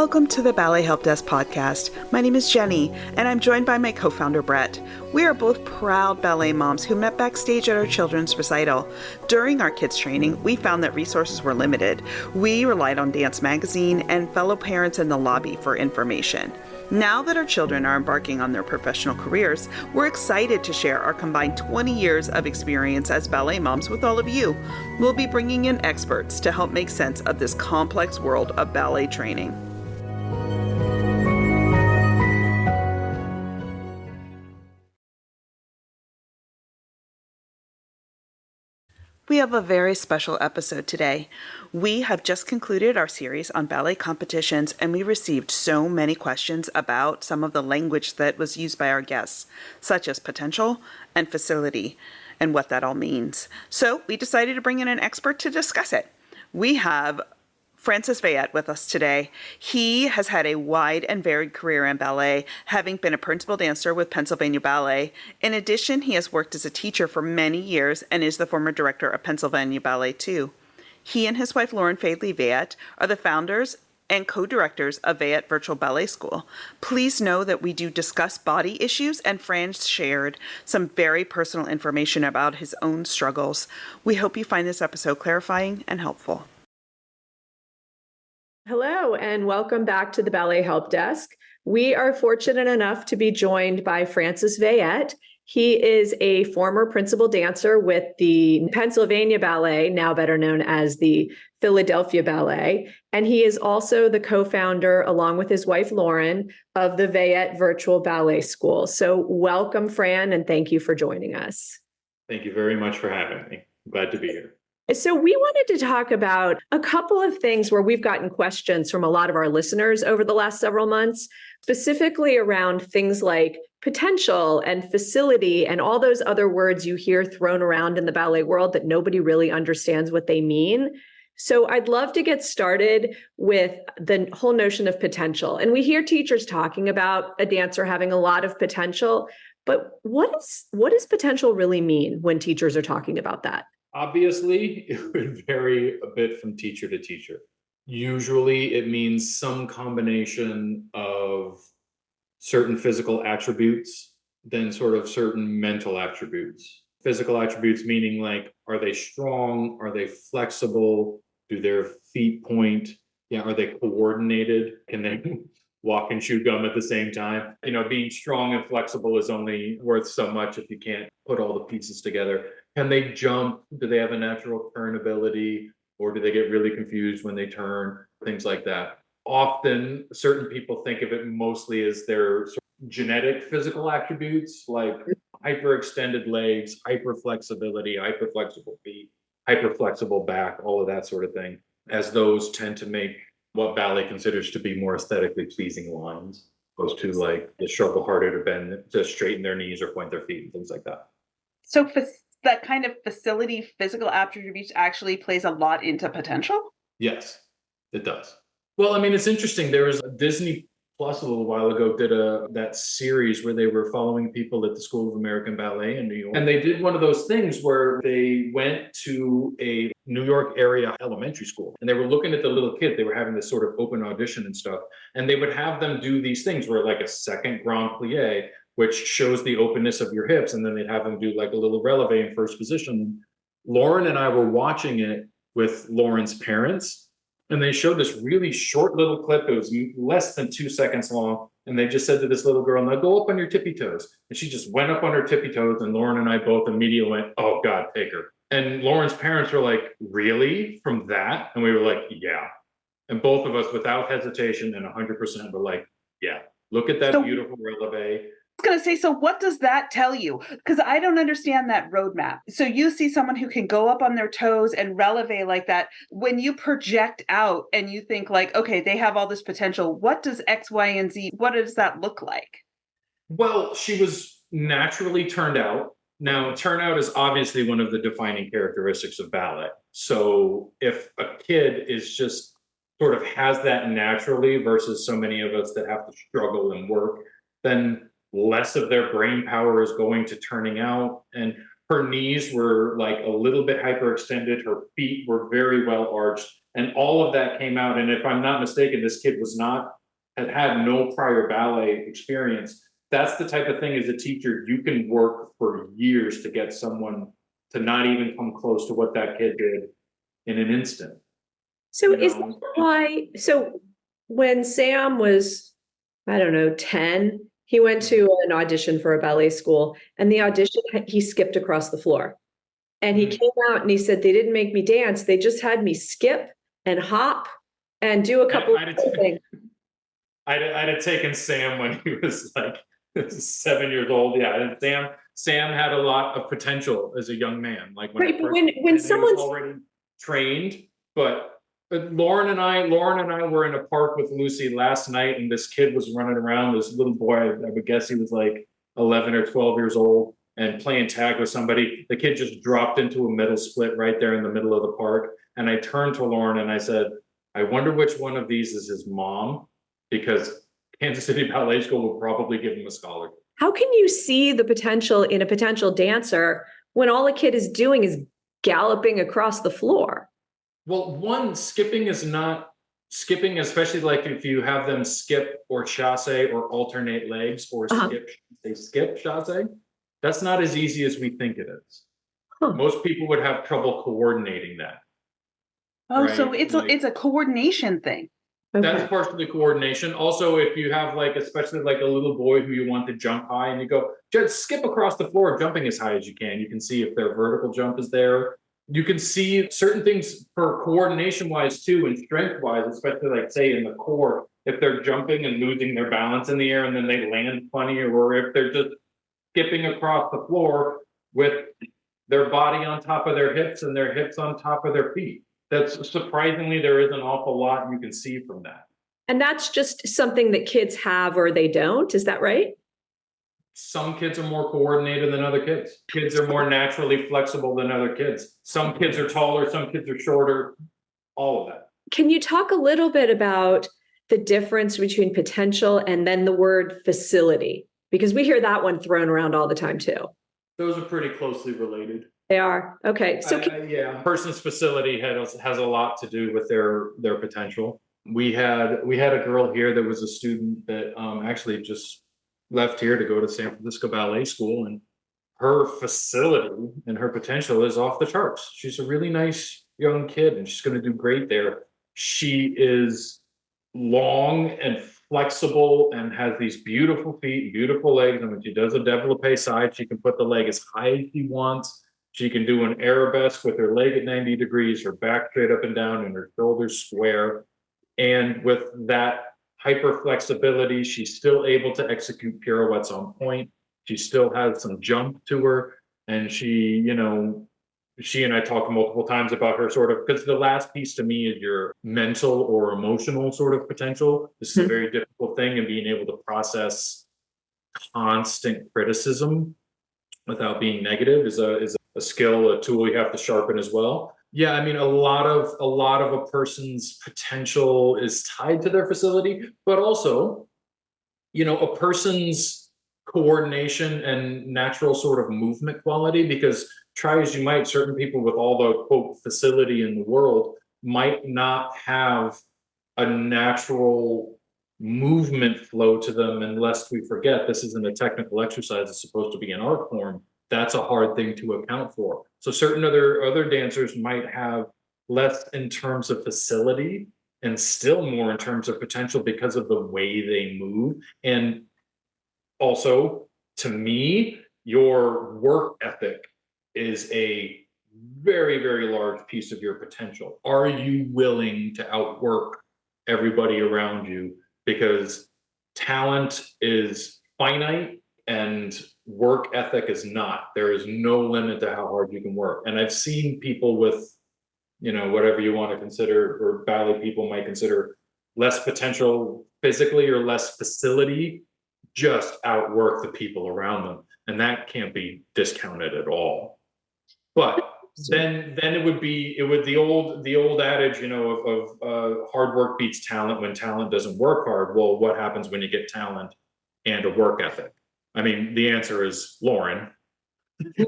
Welcome to the Ballet Help Desk podcast. My name is Jenny, and I'm joined by my co-founder, Brett. We are both proud ballet moms who met backstage at our children's recital. During our kids' training, we found that resources were limited. We relied on Dance Magazine and fellow parents in the lobby for information. Now that our children are embarking on their professional careers, we're excited to share our combined 20 years of experience as ballet moms with all of you. We'll be bringing in experts to help make sense of this complex world of ballet training. We have a very special episode today. We have just concluded our series on ballet competitions, and we received so many questions about some of the language that was used by our guests, such as potential and facility, and what that all means. So we decided to bring in an expert to discuss it. We have Francis Veyette with us today. He has had a wide and varied career in ballet, having been a principal dancer with Pennsylvania Ballet. In addition, he has worked as a teacher for many years and is the former director of Pennsylvania Ballet too. He and his wife Lauren Veyette are the founders and co-directors of Veyette Virtual Ballet School. Please know that we do discuss body issues, and Fran shared some very personal information about his own struggles. We hope you find this episode clarifying and helpful. Hello, and welcome back to the Ballet Help Desk. We are fortunate enough to be joined by Francis Veyette. He is a former principal dancer with the Pennsylvania Ballet, now better known as the Philadelphia Ballet. And he is also the co-founder, along with his wife, Lauren, of the Veyette Virtual Ballet School. So welcome, Fran, and thank you for joining us. Thank you very much for having me. I'm glad to be here. So we wanted to talk about a couple of things where we've gotten questions from a lot of our listeners over the last several months, specifically around things like potential and facility and all those other words you hear thrown around in the ballet world that nobody really understands what they mean. So I'd love to get started with the whole notion of potential. And we hear teachers talking about a dancer having a lot of potential, but what does potential really mean when teachers are talking about that? Obviously, it would vary a bit from teacher to teacher. Usually, it means some combination of certain physical attributes, then sort of certain mental attributes. Physical attributes meaning like, are they strong? Are they flexible? Do their feet point? Yeah, are they coordinated? Can they walk and chew gum at the same time? Being strong and flexible is only worth so much if you can't put all the pieces together. Can they jump? Do they have a natural turn ability? Or do they get really confused when they turn? Things like that. Often, certain people think of it mostly as their sort of genetic physical attributes, like hyperextended legs, hyperflexibility, hyperflexible feet, hyperflexible back, all of that sort of thing, as those tend to make what ballet considers to be more aesthetically pleasing lines, opposed to like the struggle harder to bend, to straighten their knees or point their feet and things like that. So that kind of facility physical attributes actually plays a lot into potential? Yes, it does. Well, I mean, it's interesting. There was a Disney Plus a little while ago did that series where they were following people at the School of American Ballet in New York. And they did one of those things where they went to a New York area elementary school and they were looking at the little kid. They were having this sort of open audition and stuff. And they would have them do these things where like a second grand plie, which shows the openness of your hips. And then they'd have them do like a little releve in first position. Lauren and I were watching it with Lauren's parents. And they showed this really short little clip. It was less than 2 seconds long. And they just said to this little girl, now go up on your tippy toes. And she just went up on her tippy toes. And Lauren and I both immediately went, oh God, take her. And Lauren's parents were like, really? From that? And we were like, yeah. And both of us, without hesitation and 100%, were like, yeah, look at that beautiful releve. I was going to say, so what does that tell you? Because I don't understand that roadmap. So you see someone who can go up on their toes and releve like that. When you project out and you think like, okay, they have all this potential. What does X, Y, and Z, what does that look like? Well, she was naturally turned out. Now, turnout is obviously one of the defining characteristics of ballet. So if a kid is just sort of has that naturally versus so many of us that have to struggle and work, then less of their brain power is going to turning out. And her knees were like a little bit hyperextended. Her feet were very well arched. And all of that came out. And if I'm not mistaken, this kid was not had no prior ballet experience, that's the type of thing as a teacher, you can work for years to get someone to not even come close to what that kid did in an instant. So You is know? that why? So when Sam was, I don't know, 10, he went to an audition for a ballet school, and the audition, he skipped across the floor. And he came out and he said, they didn't make me dance. They just had me skip and hop and do a couple of things. I'd have taken Sam when he was like 7 years old. Yeah, and Sam had a lot of potential as a young man. Like when, Right, but when when someone's he was already trained, but Lauren and I were in a park with Lucy last night, and this kid was running around. This little boy, I would guess he was like 11 or 12 years old, and playing tag with somebody. The kid just dropped into a middle split right there in the middle of the park. And I turned to Lauren and I said, I wonder which one of these is his mom, because Kansas City Ballet School will probably give him a scholarship. How can you see the potential in a potential dancer when all a kid is doing is galloping across the floor? Well, one, skipping is not skipping, especially like if you have them skip or chasse or alternate legs or skip chasse. That's not as easy as we think it is. Huh. Most people would have trouble coordinating that. Oh, right? so it's Like, it's a coordination thing. that's Okay. partially coordination. Also, if you have like, especially like a little boy who you want to jump high and you go, just skip across the floor, jumping as high as you can. You can see if their vertical jump is there. You can see certain things for coordination wise too, and strength wise, especially like say in the core, if they're jumping and losing their balance in the air and then they land funny, or if they're just skipping across the floor with their body on top of their hips and their hips on top of their feet. That's surprisingly, there is an awful lot you can see from that. And that's just something that kids have or they don't. Is that right? Some kids are more coordinated than other kids. Kids are more naturally flexible than other kids. Some kids are taller, some kids are shorter, all of that. Can you talk a little bit about the difference between potential and then the word facility? Because we hear that one thrown around all the time too. Those are pretty closely related. They are. Okay. So yeah, a person's facility has a lot to do with their potential. We had a girl here that was a student that actually just left here to go to San Francisco Ballet School, and her facility and her potential is off the charts. She's a really nice young kid and she's going to do great there. She is long and flexible and has these beautiful feet, beautiful legs. And when she does a développé side, she can put the leg as high as she wants. She can do an arabesque with her leg at 90 degrees, her back straight up and down, and her shoulders square. And with that hyper flexibility, she's still able to execute pirouettes on point. She still has some jump to her. And she and I talked multiple times about her sort of, because the last piece to me is your mental or emotional sort of potential. This is a very difficult thing, and being able to process constant criticism without being negative is a skill, a tool you have to sharpen as well. Yeah, I mean, a lot of a person's potential is tied to their facility, but also, a person's coordination and natural sort of movement quality, because try as you might, certain people with all the quote facility in the world might not have a natural movement flow to them, unless we forget this isn't a technical exercise, it's supposed to be an art form. That's a hard thing to account for. So certain other dancers might have less in terms of facility and still more in terms of potential because of the way they move. And also, to me, your work ethic is a very, very large piece of your potential. Are you willing to outwork everybody around you? Because talent is finite and work ethic is not. There is no limit to how hard you can work. And I've seen people with, whatever you want to consider, or ballet people might consider less potential physically or less facility, just outwork the people around them. And that can't be discounted at all. But then it would the old adage, of hard work beats talent when talent doesn't work hard. Well, what happens when you get talent and a work ethic? I mean, the answer is Lauren,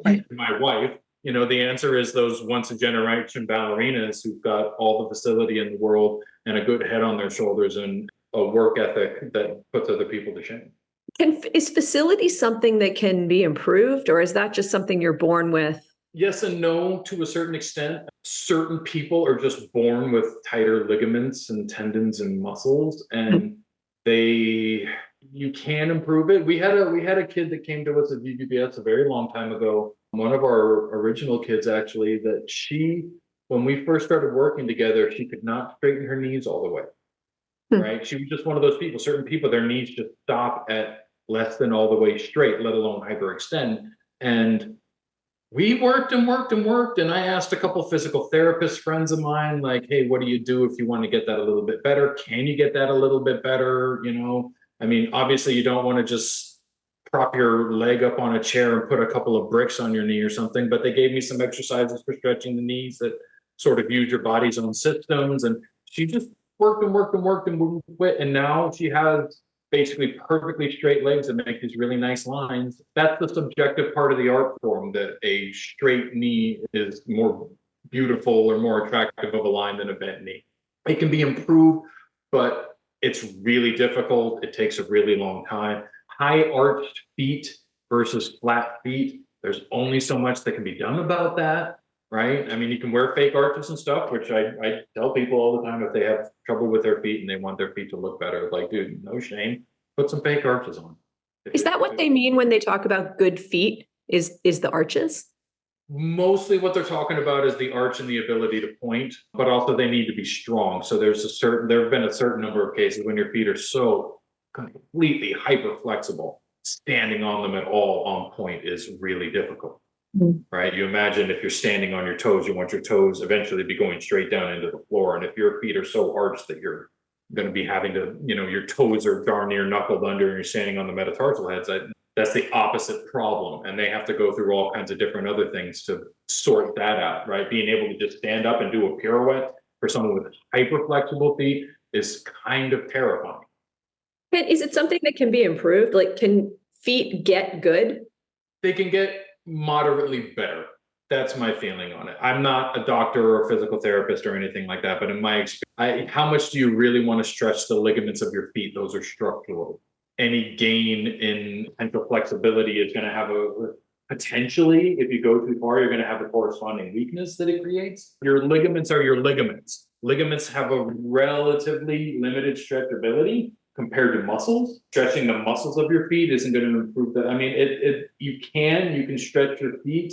my wife. The answer is those once a generation ballerinas who've got all the facility in the world and a good head on their shoulders and a work ethic that puts other people to shame. Is facility something that can be improved, or is that just something you're born with? Yes and no to a certain extent. Certain people are just born with tighter ligaments and tendons and muscles, and you can improve it. We had a kid that came to us at VBBS a very long time ago. One of our original kids, actually, that when we first started working together, she could not straighten her knees all the way. Right? She was just one of those people. Certain people, their knees just stop at less than all the way straight, let alone hyperextend. And we worked and worked and worked. And I asked a couple physical therapist friends of mine, like, hey, what do you do if you want to get that a little bit better? Can you get that a little bit better? I mean, obviously you don't want to just prop your leg up on a chair and put a couple of bricks on your knee or something, but they gave me some exercises for stretching the knees that sort of use your body's own systems. And she just worked and worked and worked and wouldn't quit. And now she has basically perfectly straight legs that make these really nice lines. That's the subjective part of the art form, that a straight knee is more beautiful or more attractive of a line than a bent knee. It can be improved, but it's really difficult. It takes a really long time. High arched feet versus flat feet, there's only so much that can be done about that. Right? I mean, you can wear fake arches and stuff, which I tell people all the time if they have trouble with their feet and they want their feet to look better. Like, dude, no shame. Put some fake arches on. Is that what they mean when they talk about good feet? Is the arches? Mostly what they're talking about is the arch and the ability to point, but also they need to be strong. So there have been a certain number of cases when your feet are so completely hyper flexible, standing on them at all on point is really difficult. Right? You imagine if you're standing on your toes, you want your toes eventually to be going straight down into the floor. And if your feet are so arched that you're going to be having to, your toes are darn near knuckled under and you're standing on the metatarsal heads, that's the opposite problem. And they have to go through all kinds of different other things to sort that out, right? Being able to just stand up and do a pirouette for someone with hyper flexible feet is kind of terrifying. And is it something that can be improved? Like, can feet get good? They can get moderately better. That's my feeling on it. I'm not a doctor or a physical therapist or anything like that, but in my experience, how much do you really want to stretch the ligaments of your feet? Those are structural. Any gain in potential flexibility is going to have potentially, if you go too far, you're going to have a corresponding weakness that it creates. Your ligaments are your ligaments. Ligaments have a relatively limited stretchability compared to muscles. Stretching the muscles of your feet isn't going to improve that. I mean, you can stretch your feet.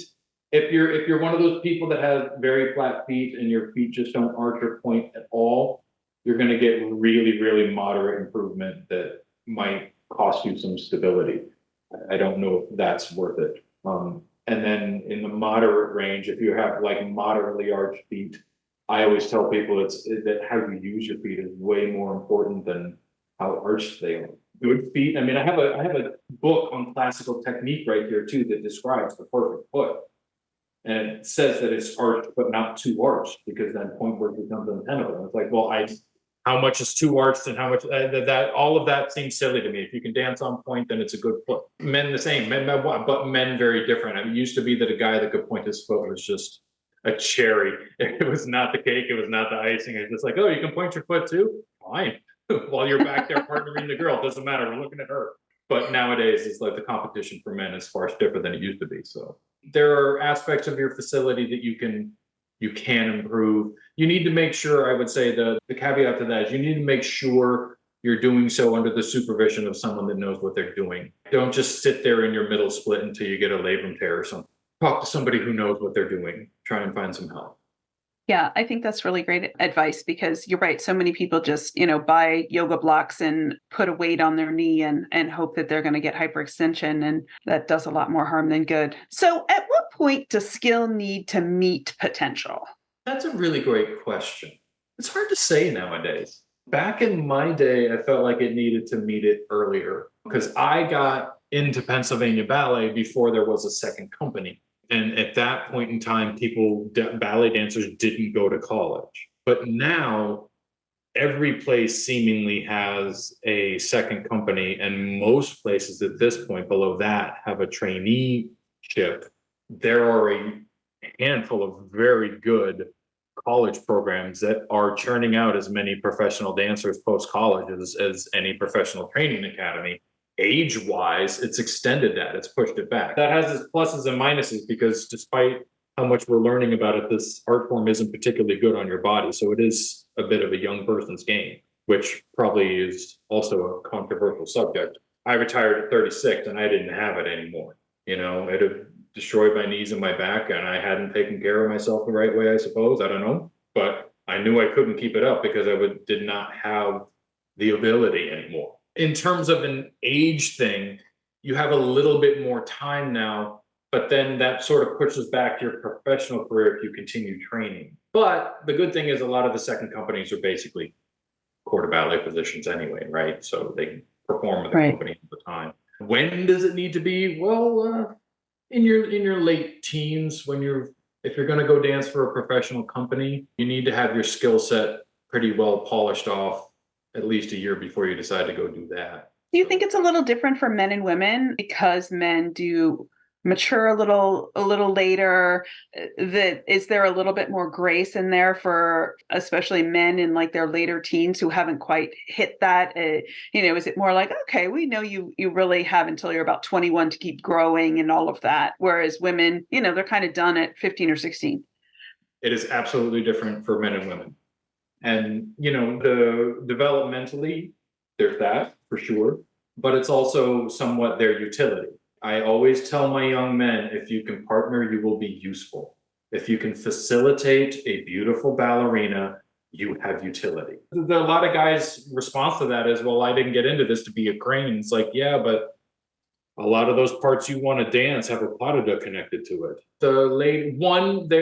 If you're one of those people that have very flat feet and your feet just don't arch or point at all, you're going to get really, really moderate improvement that might cost you some stability. I don't know if that's worth it. And then in the moderate range, if you have like moderately arched feet, I always tell people that how you use your feet is way more important than how arched they are. Good feet. I mean, I have a book on classical technique right here too that describes the perfect foot, and it says that it's arched but not too arched, because then point work becomes untenable. It's like, well, how much is too arched and how much that all of that seems silly to me. If you can dance on point, then it's a good foot. Men the same, but men very different. I mean, it used to be that a guy that could point his foot was just a cherry. It was not the cake. It was not the icing. It's just like, oh, you can point your foot too? Fine. While you're back there partnering the girl, it doesn't matter. We're looking at her. But nowadays, it's like the competition for men is far stiffer than it used to be. So there are aspects of your facility that you can improve. You need to make sure, I would say the caveat to that is you need to make sure you're doing so under the supervision of someone that knows what they're doing. Don't just sit there in your middle split until you get a labrum tear or something. Talk to somebody who knows what they're doing. Try and find some help. Yeah, I think that's really great advice, because you're right. So many people just, buy yoga blocks and put a weight on their knee and hope that they're going to get hyperextension. And that does a lot more harm than good. So at what point does skill need to meet potential? That's a really great question. It's hard to say nowadays. Back in my day, I felt like it needed to meet it earlier, because I got into Pennsylvania Ballet before there was a second company. And at that point in time, ballet dancers didn't go to college. But now every place seemingly has a second company, and most places at this point below that have a traineeship. There are a handful of very good college programs that are churning out as many professional dancers post-college as any professional training academy. Age-wise, it's extended that, it's pushed it back. That has its pluses and minuses because despite how much we're learning about it, this art form isn't particularly good on your body. So it is a bit of a young person's game, which probably is also a controversial subject. I retired at 36 and I didn't have it anymore. You know, it had destroyed my knees and my back, and I hadn't taken care of myself the right way, I suppose. I don't know. But I knew I couldn't keep it up because I did not have the ability anymore. In terms of an age thing, you have a little bit more time now, but then that sort of pushes back your professional career if you continue training. But the good thing is a lot of the second companies are basically quarter ballet positions anyway, right? So they can perform with the company all the time. When does it need to be? Well, in your late teens, if you're going to go dance for a professional company, you need to have your skill set pretty well polished off at least a year before you decide to go do that. Do you think it's a little different for men and women because men do mature a little later? That is there a little bit more grace in there for especially men in like their later teens who haven't quite hit that? Is it more like, okay, we know you really have until you're about 21 to keep growing and all of that, whereas women, they're kind of done at 15 or 16. It is absolutely different for men and women. And, the developmentally, there's that for sure, but it's also somewhat their utility. I always tell my young men, if you can partner, you will be useful. If you can facilitate a beautiful ballerina, you have utility. A lot of guys' response to that is, well, I didn't get into this to be a crane. It's like, yeah, but a lot of those parts you want to dance have a pas de deux connected to it.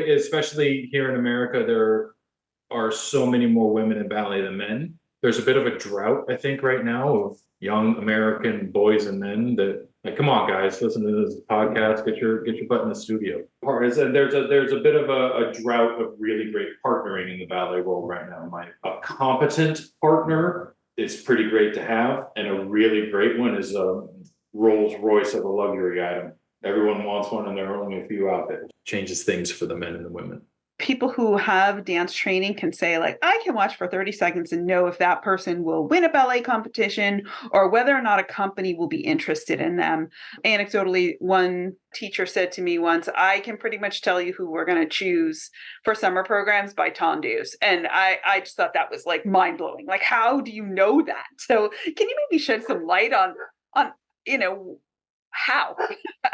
Especially here in America, there are so many more women in ballet than men. There's a bit of a drought, I think, right now of young American boys and men that, like, come on, guys, listen to this podcast, get your butt in the studio. There's a bit of a drought of really great partnering in the ballet world right now. A competent partner is pretty great to have, and a really great one is a Rolls Royce of a luxury item. Everyone wants one, and there are only a few out there. Changes things for the men and the women. People who have dance training can say, like, I can watch for 30 seconds and know if that person will win a ballet competition or whether or not a company will be interested in them. Anecdotally, one teacher said to me once, I can pretty much tell you who we're going to choose for summer programs by tondus. And I just thought that was like mind blowing. Like, how do you know that? So can you maybe shed some light on how?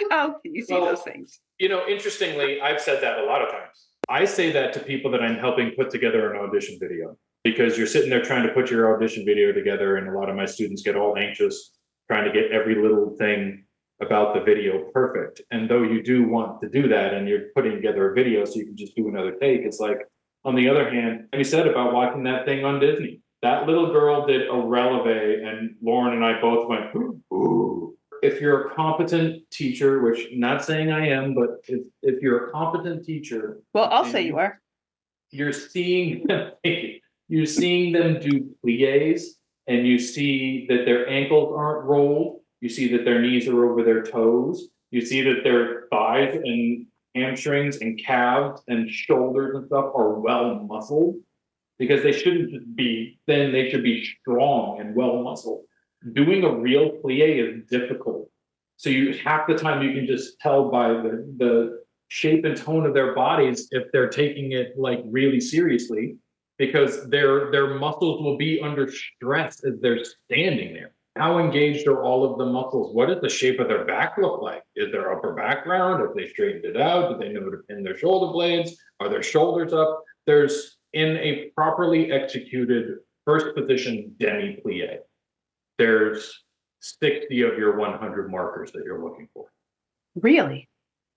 How can you see those things? Interestingly, I've said that a lot of times. I say that to people that I'm helping put together an audition video, because you're sitting there trying to put your audition video together, and a lot of my students get all anxious trying to get every little thing about the video perfect. And though you do want to do that and you're putting together a video so you can just do another take, it's like, on the other hand, you said about watching that thing on Disney. That little girl did a releve, and Lauren and I both went, ooh. If you're a competent teacher, which I'm not saying I am, but if you're a competent teacher, well, I'll say you are. You're seeing them do pliés, and you see that their ankles aren't rolled. You see that their knees are over their toes. You see that their thighs and hamstrings and calves and shoulders and stuff are well muscled, because they shouldn't just be thin. They should be strong and well muscled. Doing a real plie is difficult. So half the time you can just tell by the shape and tone of their bodies if they're taking it like really seriously, because their muscles will be under stress as they're standing there. How engaged are all of the muscles? What does the shape of their back look like? Is their upper back round? Have they straightened it out? Do they know to pin their shoulder blades? Are their shoulders up? There's, in a properly executed first position demi-plie, there's 60 of your 100 markers that you're looking for. Really?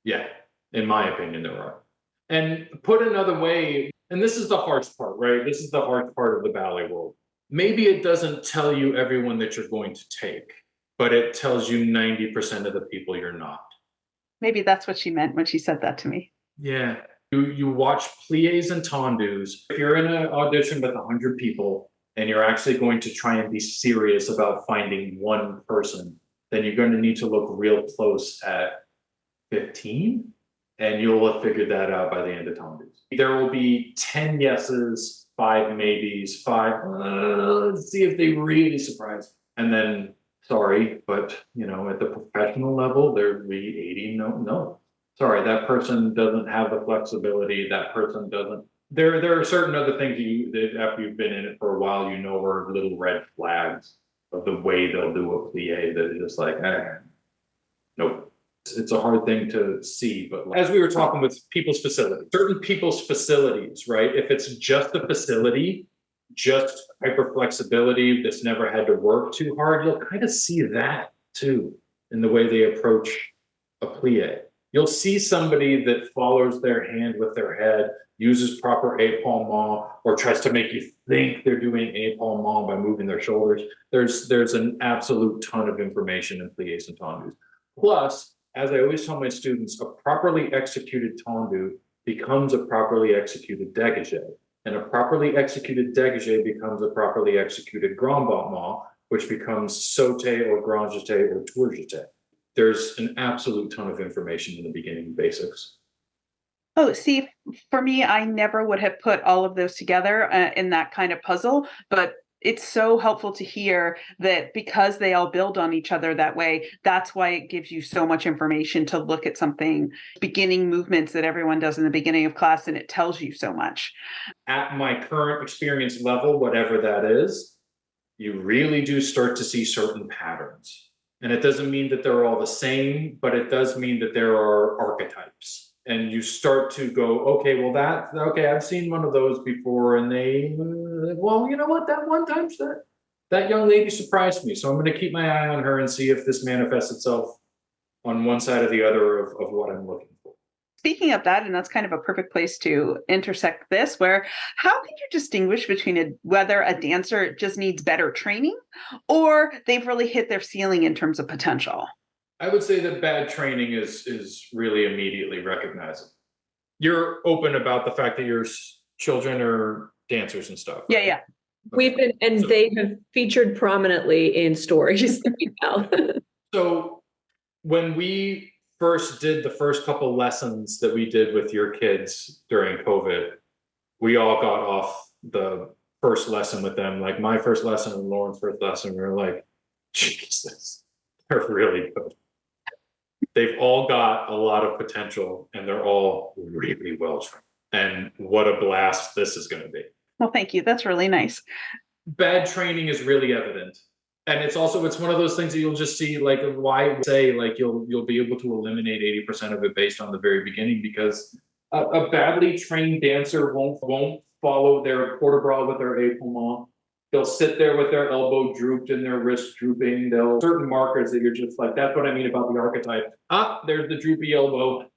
Yeah, in my opinion, there are. And put another way, and this is the harsh part, right? This is the harsh part of the ballet world. Maybe it doesn't tell you everyone that you're going to take, but it tells you 90% of the people you're not. Maybe that's what she meant when she said that to me. Yeah. You watch pliés and tendus. If you're in an audition with 100 people, and you're actually going to try and be serious about finding one person, then you're going to need to look real close at 15. And you'll have figured that out by the end of Tondues. There will be 10 yeses, 5 maybes, 5, let's see if they really surprise. And then, sorry, but at the professional level, there'd be 80 no. Sorry, that person doesn't have the flexibility, that person doesn't. There are certain other things that after you've been in it for a while, are little red flags of the way they'll do a plie that are just like, nope. It's a hard thing to see, but as we were talking with certain people's facilities, right? If it's just a facility, just hyper flexibility that's never had to work too hard, you'll kind of see that too in the way they approach a plie. You'll see somebody that follows their hand with their head, uses proper épaulement, or tries to make you think they're doing épaulement by moving their shoulders. There's an absolute ton of information in pliés and tendus. Plus, as I always tell my students, a properly executed tendu becomes a properly executed dégagé. And a properly executed dégagé becomes a properly executed grand battement, which becomes sauté or grand jeté or tour jeté. There's an absolute ton of information in the beginning basics. Oh, see, for me, I never would have put all of those together in that kind of puzzle, but it's so helpful to hear that because they all build on each other that way, that's why it gives you so much information to look at something, beginning movements that everyone does in the beginning of class, and it tells you so much. At my current experience level, whatever that is, you really do start to see certain patterns. And it doesn't mean that they're all the same, but it does mean that there are archetypes. And you start to go, okay, I've seen one of those before, and well, you know what, that one time that young lady surprised me, so I'm going to keep my eye on her and see if this manifests itself on one side or the other of what I'm looking for. Speaking of that, and that's kind of a perfect place to intersect this, where how can you distinguish between whether a dancer just needs better training or they've really hit their ceiling in terms of potential? I would say that bad training is really immediately recognizable. You're open about the fact that your children are dancers and stuff. Yeah, right? yeah. We've been, and so, they have featured prominently in stories that we tell. So when we first did the first couple lessons that we did with your kids during COVID, we all got off the first lesson with them. Like my first lesson and Lauren's first lesson, we were like, Jesus, they're really good. They've all got a lot of potential and they're all really well trained. And what a blast this is going to be. Well, thank you. That's really nice. Bad training is really evident. And it's one of those things that you'll just see, like, why say, like, you'll be able to eliminate 80% of it based on the very beginning, because a badly trained dancer won't follow their port de bras with their épaulement. They'll sit there with their elbow drooped and their wrist drooping. Certain markers that you're just like, that's what I mean about the archetype. There's the droopy elbow.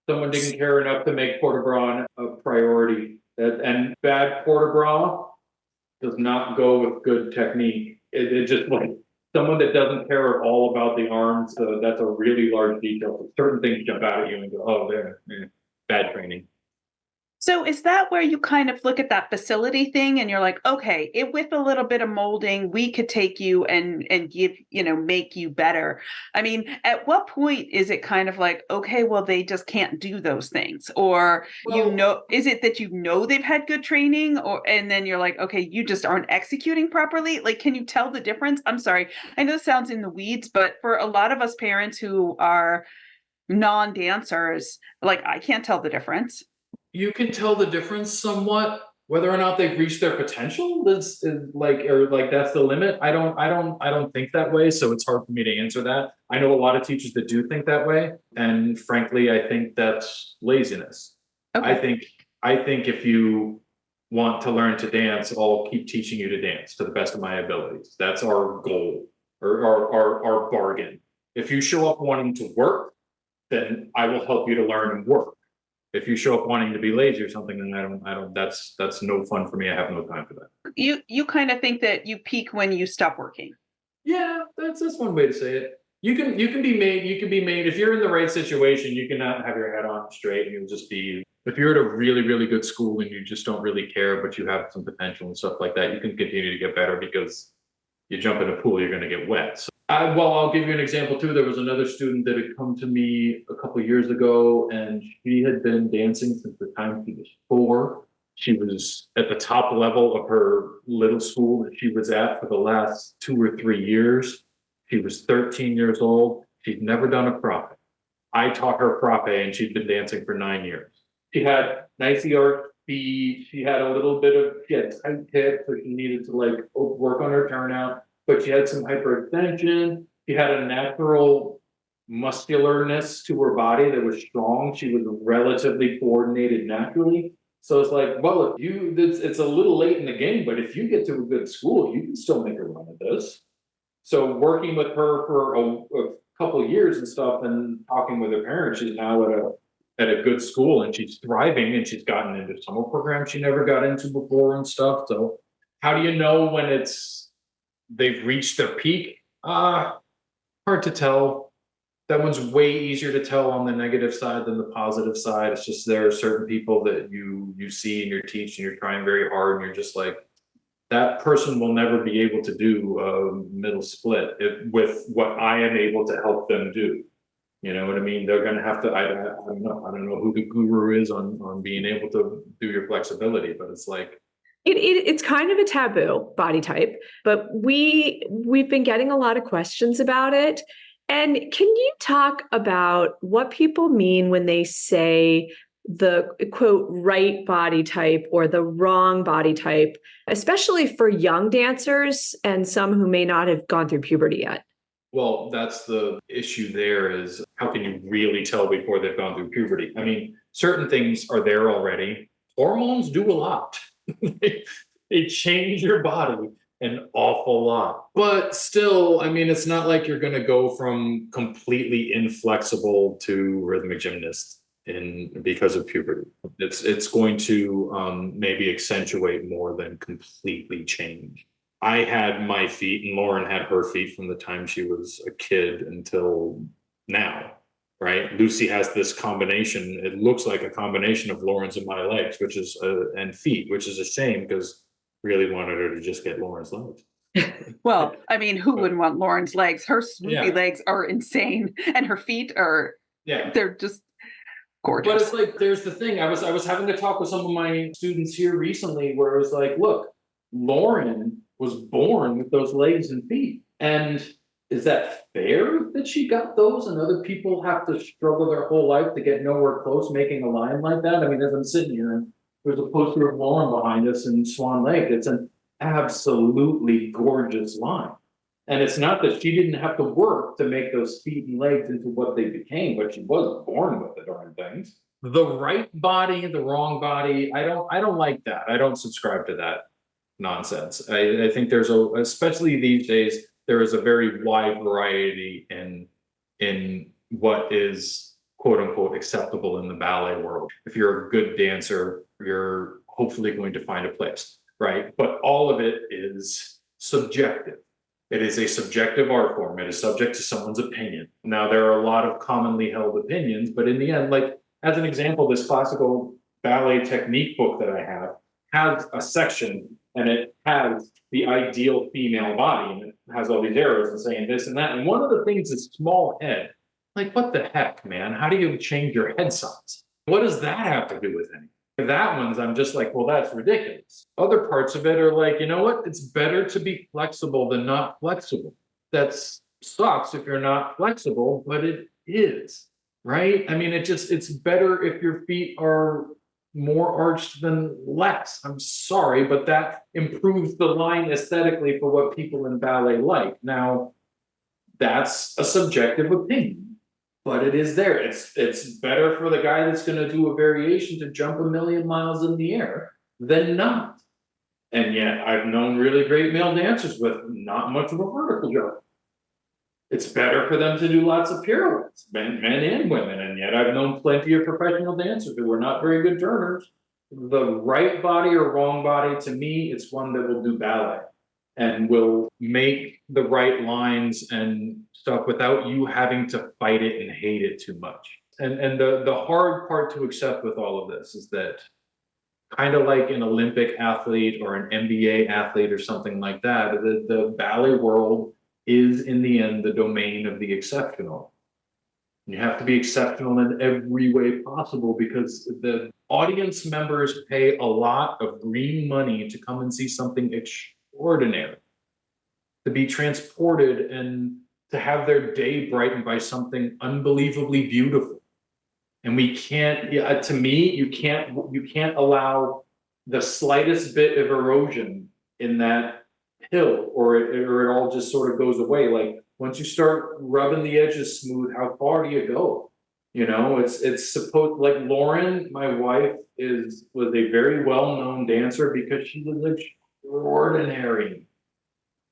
Someone didn't care enough to make port de bras a priority. And bad port de bras does not go with good technique. It just, like, someone that doesn't care at all about the arms, that's a really large detail. So certain things jump out at you and go, oh, there, bad training. So is that where you kind of look at that facility thing and you're like, okay, with a little bit of molding, we could take you and give, make you better. I mean, at what point is it kind of like, okay, well, they just can't do those things? Or, is it that they've had good training, and then you're like, okay, you just aren't executing properly? Like, can you tell the difference? I'm sorry, I know this sounds in the weeds, but for a lot of us parents who are non-dancers, like, I can't tell the difference. You can tell the difference somewhat. Whether or not they've reached their potential is that's the limit. I don't think that way, so it's hard for me to answer that. I know a lot of teachers that do think that way, and frankly, I think that's laziness. Okay. I think if you want to learn to dance, I'll keep teaching you to dance to the best of my abilities. That's our goal, or our bargain. If you show up wanting to work, then I will help you to learn and work. If you show up wanting to be lazy or something, then I don't, that's no fun for me. I have no time for that. You kind of think that you peak when you stop working. Yeah, that's one way to say it. You can be made, if you're in the right situation, you can not have your head on straight, and you'll just be, if you're at a really, really good school and you just don't really care, but you have some potential and stuff like that, you can continue to get better, because you jump in a pool, you're going to get wet. So Well, I'll give you an example too. There was another student that had come to me a couple of years ago, and she had been dancing since the time she was 4. She was at the top level of her little school that she was at for the last 2 or 3 years. She was 13 years old. She'd never done a frappe. I taught her frappe, and she'd been dancing for 9 years. She had nicely arched feet. She had she had tight hips, so she needed to like work on her turnout. But she had some hyperextension. She had a natural muscularness to her body that was strong. She was relatively coordinated naturally. So it's like, well, it's a little late in the game, but if you get to a good school, you can still make a run at this. So working with her for a couple of years and stuff, and talking with her parents, she's now at a good school, and she's thriving, and she's gotten into summer programs she never got into before and stuff. So how do you know when they've reached their peak? Hard to tell. That one's way easier to tell on the negative side than the positive side. It's just there are certain people that you see and you're teaching, you're trying very hard, and you're just like, that person will never be able to do a middle split with what I am able to help them do. You know what I mean? They're going to have to, I don't know. I don't know who the guru is on being able to do your flexibility, but it's like, it's kind of a taboo body type, but we've been getting a lot of questions about it. And can you talk about what people mean when they say the quote right body type or the wrong body type, especially for young dancers and some who may not have gone through puberty yet? well, that's the issue there, is how can you really tell before they've gone through puberty? I mean, certain things are there already. Hormones do a lot. They change your body an awful lot. But still, I mean, it's not like you're going to go from completely inflexible to rhythmic gymnast because of puberty. It's going to maybe accentuate more than completely change. I had my feet, and Lauren had her feet from the time she was a kid until now, right? Lucy has this combination. It looks like a combination of Lauren's and my legs, and feet, which is a shame because really wanted her to just get Lauren's legs. Well, I mean, who wouldn't want Lauren's legs? Her swoopy legs are insane, and her feet are, they're just gorgeous. But it's like, there's the thing. I was having to talk with some of my students here recently where it was like, look, Lauren was born with those legs and feet. And is that fair that she got those and other people have to struggle their whole life to get nowhere close making a line like that? I mean, as I'm sitting here, and there's a poster of Lauren behind us in Swan Lake. It's an absolutely gorgeous line. And it's not that she didn't have to work to make those feet and legs into what they became, but she was born with the darn things. The right body, the wrong body, I don't like that. I don't subscribe to that nonsense. I think especially these days, there is a very wide variety in what is quote unquote acceptable in the ballet world. If you're a good dancer, you're hopefully going to find a place, right? But all of it is subjective. It is a subjective art form. It is subject to someone's opinion. Now, there are a lot of commonly held opinions, but in the end, like as an example, this classical ballet technique book that I have has a section, and it has the ideal female body, and it has all these arrows and saying this and that. And one of the things is small head. Like, what the heck, man? How do you change your head size? What does that have to do with anything? That one's, I'm just like, well, that's ridiculous. Other parts of it are like, you know what? It's better to be flexible than not flexible. That sucks if you're not flexible, but it is, right? I mean, it's better if your feet are more arched than less. I'm sorry, but that improves the line aesthetically for what people in ballet like. Now, that's a subjective opinion, but it is there. It's better for the guy that's going to do a variation to jump 1,000,000 miles in the air than not. And yet I've known really great male dancers with not much of a vertical jump. It's better for them to do lots of pirouettes, men and women. And yet I've known plenty of professional dancers who were not very good turners. The right body or wrong body, to me, it's one that will do ballet and will make the right lines and stuff without you having to fight it and hate it too much. And the hard part to accept with all of this is that, kind of like an Olympic athlete or an NBA athlete or something like that, the ballet world is in the end the domain of the exceptional. You have to be exceptional in every way possible because the audience members pay a lot of green money to come and see something extraordinary, to be transported and to have their day brightened by something unbelievably beautiful. And we can't, yeah, to me, you can't allow the slightest bit of erosion in that hill, or it all just sort of goes away. Like once you start rubbing the edges smooth, how far do you go? You know, it's supposed, like Lauren, my wife, was a very well-known dancer because she was extraordinary.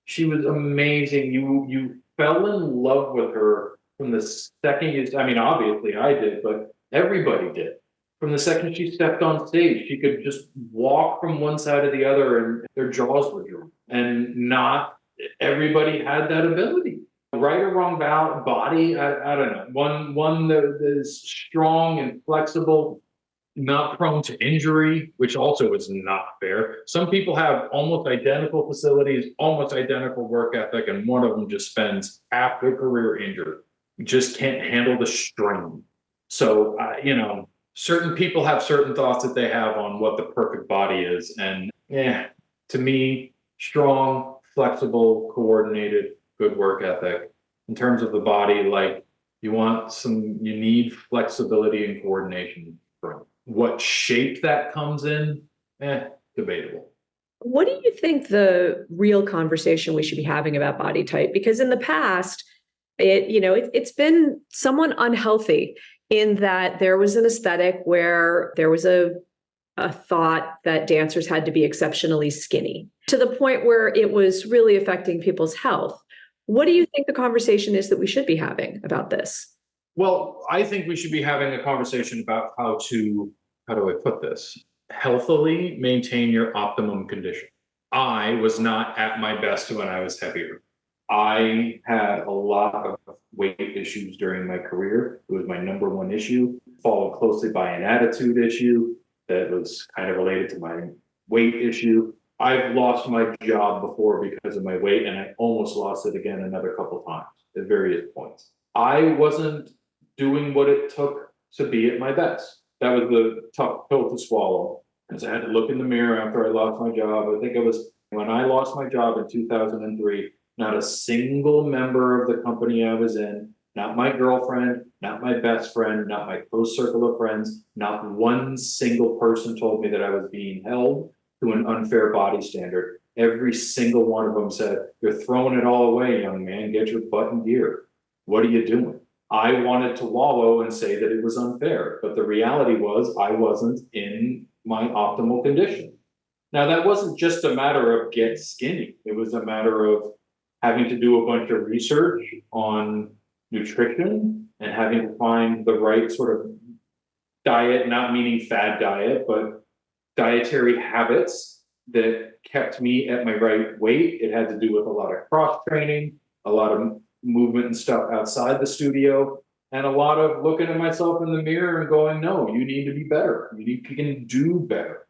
She was amazing. You fell in love with her from the second you, I mean, obviously I did, but everybody did. From the second she stepped on stage, she could just walk from one side to the other and their jaws would drop. And not everybody had that ability. Right or wrong body, I don't know. One that is strong and flexible, not prone to injury, which also is not fair. Some people have almost identical facilities, almost identical work ethic, and one of them just spends half their career injured. Just can't handle the strain. So, you know, certain people have certain thoughts that they have on what the perfect body is. And yeah, to me, strong, flexible, coordinated, good work ethic. In terms of the body, like you need flexibility and coordination from. What shape that comes in, debatable. What do you think the real conversation we should be having about body type? Because in the past, it's been somewhat unhealthy in that there was an aesthetic where there was a thought that dancers had to be exceptionally skinny to the point where it was really affecting people's health. What do you think the conversation is that we should be having about this? Well, I think we should be having a conversation about how do I put this? Healthily maintain your optimum condition. I was not at my best when I was heavier. I had a lot of weight issues during my career. It was my number one issue, followed closely by an attitude issue that was kind of related to my weight issue. I've lost my job before because of my weight, and I almost lost it again another couple times at various points. I wasn't doing what it took to be at my best. That was the tough pill to swallow, because I had to look in the mirror after I lost my job. I think it was when I lost my job in 2003, not a single member of the company I was in, not my girlfriend, not my best friend, not my close circle of friends, not one single person told me that I was being held to an unfair body standard. Every single one of them said, "You're throwing it all away, young man, get your butt in gear. What are you doing?" I wanted to wallow and say that it was unfair, but the reality was I wasn't in my optimal condition. Now, that wasn't just a matter of get skinny. It was a matter of having to do a bunch of research on nutrition and having to find the right sort of diet, not meaning fad diet, but dietary habits that kept me at my right weight. It had to do with a lot of cross training, a lot of movement and stuff outside the studio, and a lot of looking at myself in the mirror and going, no, you need to be better. You can do better.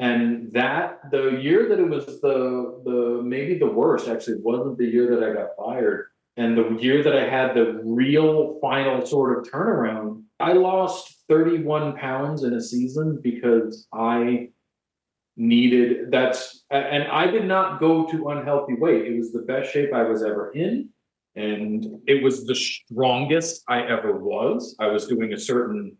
And that the year that it was the maybe the worst actually wasn't the year that I got fired. And the year that I had the real final sort of turnaround, I lost 31 pounds in a season because I needed and I did not go to unhealthy weight. It was the best shape I was ever in. And it was the strongest I ever was. I was doing a certain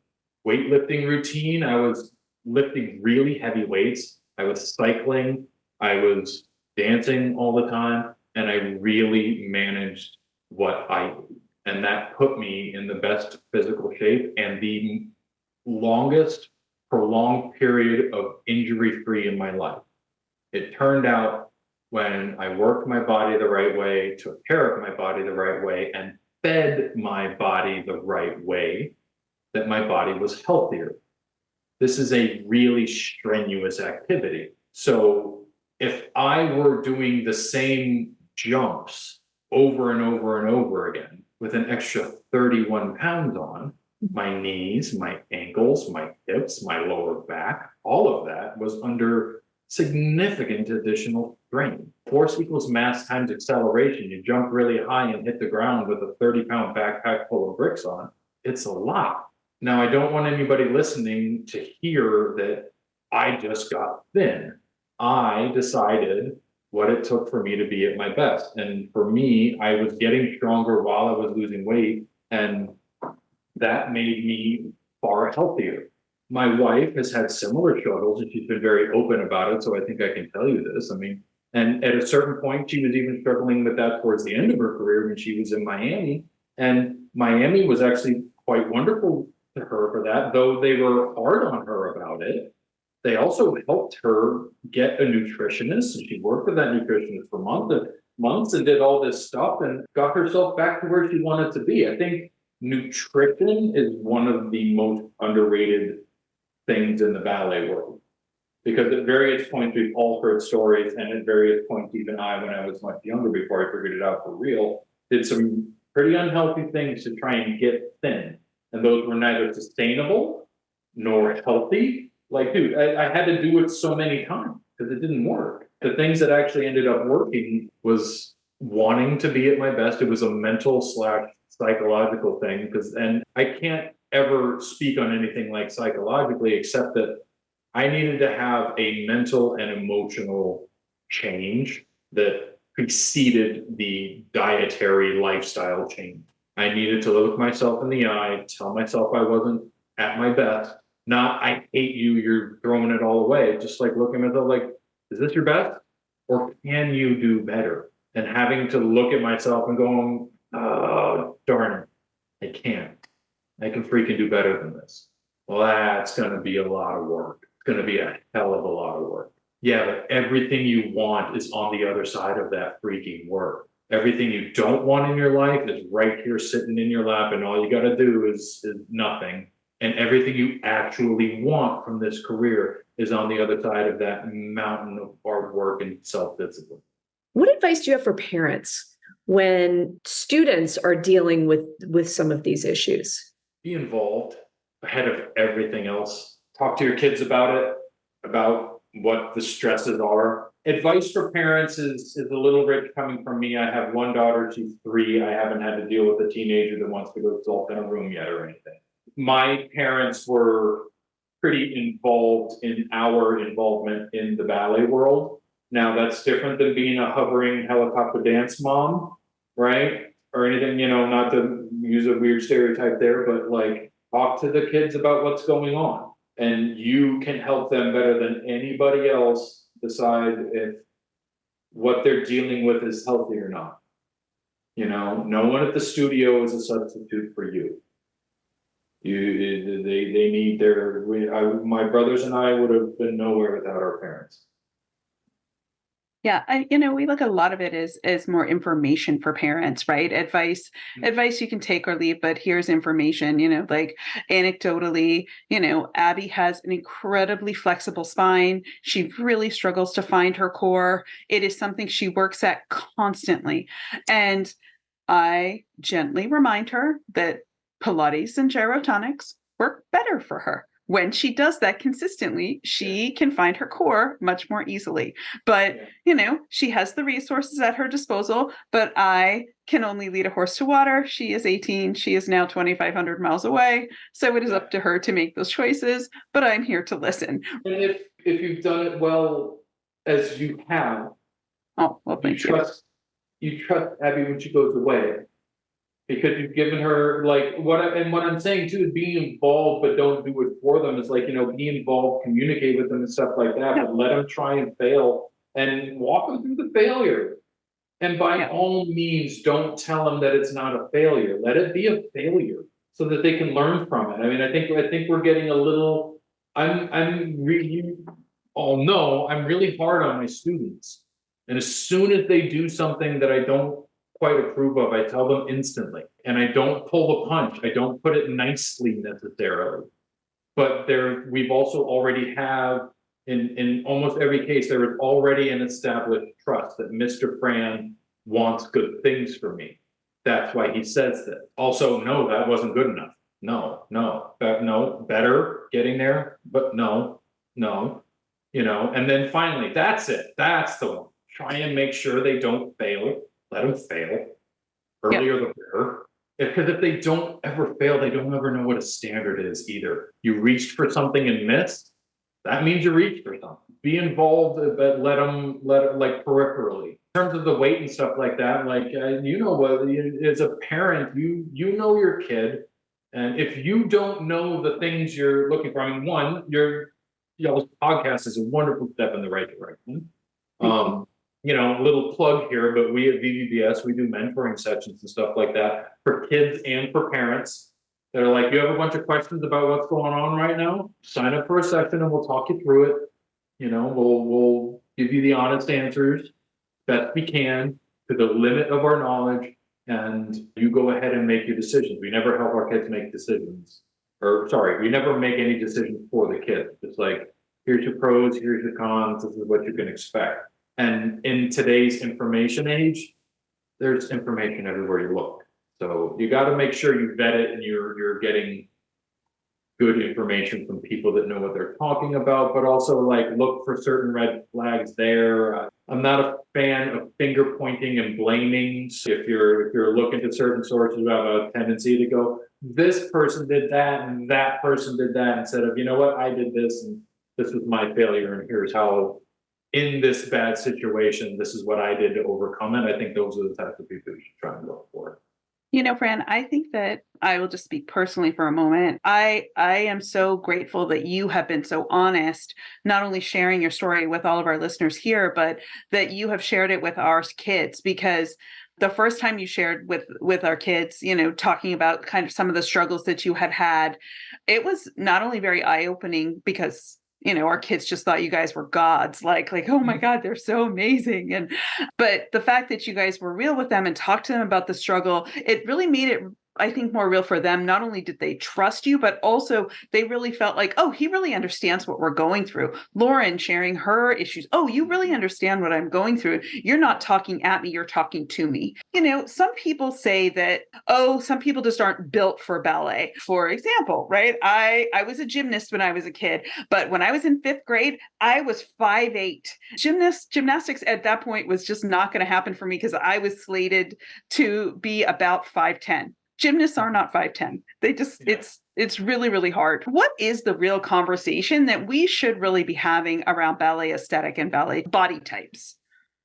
weightlifting routine. I was lifting really heavy weights. I was cycling. I was dancing all the time. And I really managed what I ate. And that put me in the best physical shape and the longest prolonged period of injury-free in my life. It turned out when I worked my body the right way, took care of my body the right way, and fed my body the right way, that my body was healthier. This is a really strenuous activity. So if I were doing the same jumps over and over and over again with an extra 31 pounds on, my knees, my ankles, my hips, my lower back, all of that was under significant additional strain. Force equals mass times acceleration. You jump really high and hit the ground with a 30-pound backpack full of bricks on. It's a lot. Now, I don't want anybody listening to hear that I just got thin. I decided what it took for me to be at my best. And for me, I was getting stronger while I was losing weight, and that made me far healthier. My wife has had similar struggles, and she's been very open about it, so I think I can tell you this. I mean, and at a certain point, she was even struggling with that towards the end of her career when she was in Miami. And Miami was actually quite wonderful to her for that, though they were hard on her about it. They also helped her get a nutritionist, and she worked with that nutritionist for months and did all this stuff and got herself back to where she wanted to be. I think nutrition is one of the most underrated things in the ballet world, because at various points we've all heard stories, and at various points even I, when I was much younger before I figured it out for real, did some pretty unhealthy things to try and get thin, and those were neither sustainable nor healthy. Like, dude, I had to do it so many times because it didn't work. The things that actually ended up working was wanting to be at my best. It was a mental / psychological thing, and I can't ever speak on anything like psychologically, except that I needed to have a mental and emotional change that preceded the dietary lifestyle change. I needed to look myself in the eye, tell myself I wasn't at my best, not I hate you, you're throwing it all away. Just like looking at myself like, is this your best? Or can you do better? And having to look at myself and going, oh, darn it, I can't. I can freaking do better than this. Well, that's going to be a lot of work. It's going to be a hell of a lot of work. Yeah, but everything you want is on the other side of that freaking work. Everything you don't want in your life is right here sitting in your lap, and all you got to do is nothing. And everything you actually want from this career is on the other side of that mountain of hard work and self-discipline. What advice do you have for parents when students are dealing with some of these issues? Be involved ahead of everything else. Talk to your kids about it, about what the stresses are. Advice for parents is a little rich coming from me. I have one daughter, she's 3. I haven't had to deal with a teenager that wants to go sulk in a room yet or anything. My parents were pretty involved in our involvement in the ballet world. Now that's different than being a hovering helicopter dance mom, right? Or anything, not to use a weird stereotype there, but like talk to the kids about what's going on. And you can help them better than anybody else decide if what they're dealing with is healthy or not. No one at the studio is a substitute for you. They need my brothers and I would have been nowhere without our parents. Yeah, we look at a lot of it as more information for parents, right? Advice you can take or leave, but here's information, like anecdotally, Abby has an incredibly flexible spine. She really struggles to find her core. It is something she works at constantly. And I gently remind her that Pilates and gyrotonics work better for her. When she does that consistently, she can find her core much more easily. But, she has the resources at her disposal, but I can only lead a horse to water. She is 18. She is now 2,500 miles away. So it is up to her to make those choices, but I'm here to listen. And if you've done it well, as you have, thank you. You trust Abby when she goes away. Because you've given her what I'm saying too is being involved, but don't do it for them. It's be involved, communicate with them and stuff like that, but let them try and fail and walk them through the failure. And by all means, don't tell them that it's not a failure. Let it be a failure so that they can learn from it. I mean, I think we're getting a little. I'm really hard on my students, and as soon as they do something that I don't quite approve of, I tell them instantly, and I don't pull the punch. I don't put it nicely necessarily, but we've also already have in almost every case, there is already an established trust that Mr. Fran wants good things for me. That's why he says that. Also, no, that wasn't good enough. No, better getting there, but no. And then finally, that's it. That's the one. Try and make sure they don't fail. Let them fail. Earlier the better. Because if they don't ever fail, they don't ever know what a standard is either. You reached for something and missed. That means you reached for something. Be involved, but let them like peripherally. In terms of the weight and stuff like that, like what, as a parent, you know your kid, and if you don't know the things you're looking for, I mean, one, this podcast is a wonderful step in the right direction. Little plug here, but we at VVBS, we do mentoring sessions and stuff like that for kids and for parents that are like, you have a bunch of questions about what's going on right now, sign up for a session and we'll talk you through it. We'll give you the honest answers best we can to the limit of our knowledge, and you go ahead and make your decisions. We never help our kids make decisions. We never make any decisions for the kids. It's like, here's your pros, here's your cons, this is what you can expect. And in today's information age, there's information everywhere you look. So you got to make sure you vet it and you're getting good information from people that know what they're talking about, but also like look for certain red flags there. I'm not a fan of finger pointing and blaming. So if you're looking to certain sources, you have a tendency to go, this person did that and that person did that, instead of, I did this and this was my failure and here's how, in this bad situation, this is what I did to overcome it. I think those are the types of people you should try and look for. Fran, I think that I will just speak personally for a moment. I am so grateful that you have been so honest, not only sharing your story with all of our listeners here, but that you have shared it with our kids, because the first time you shared with our kids, talking about kind of some of the struggles that you had, it was not only very eye-opening because our kids just thought you guys were gods, like, oh my God, they're so amazing. But the fact that you guys were real with them and talked to them about the struggle, it really made it, I think, more real for them. Not only did they trust you, but also they really felt like, oh, he really understands what we're going through. Lauren sharing her issues. Oh, you really understand what I'm going through. You're not talking at me, you're talking to me. Some people say that, oh, some people just aren't built for ballet. For example, right? I was a gymnast when I was a kid, but when I was in 5th grade, I was 5'8". Gymnastics at that point was just not going to happen for me because I was slated to be about 5'10". Gymnasts are not 5'10". They just, it's really, really hard. What is the real conversation that we should really be having around ballet aesthetic and ballet body types?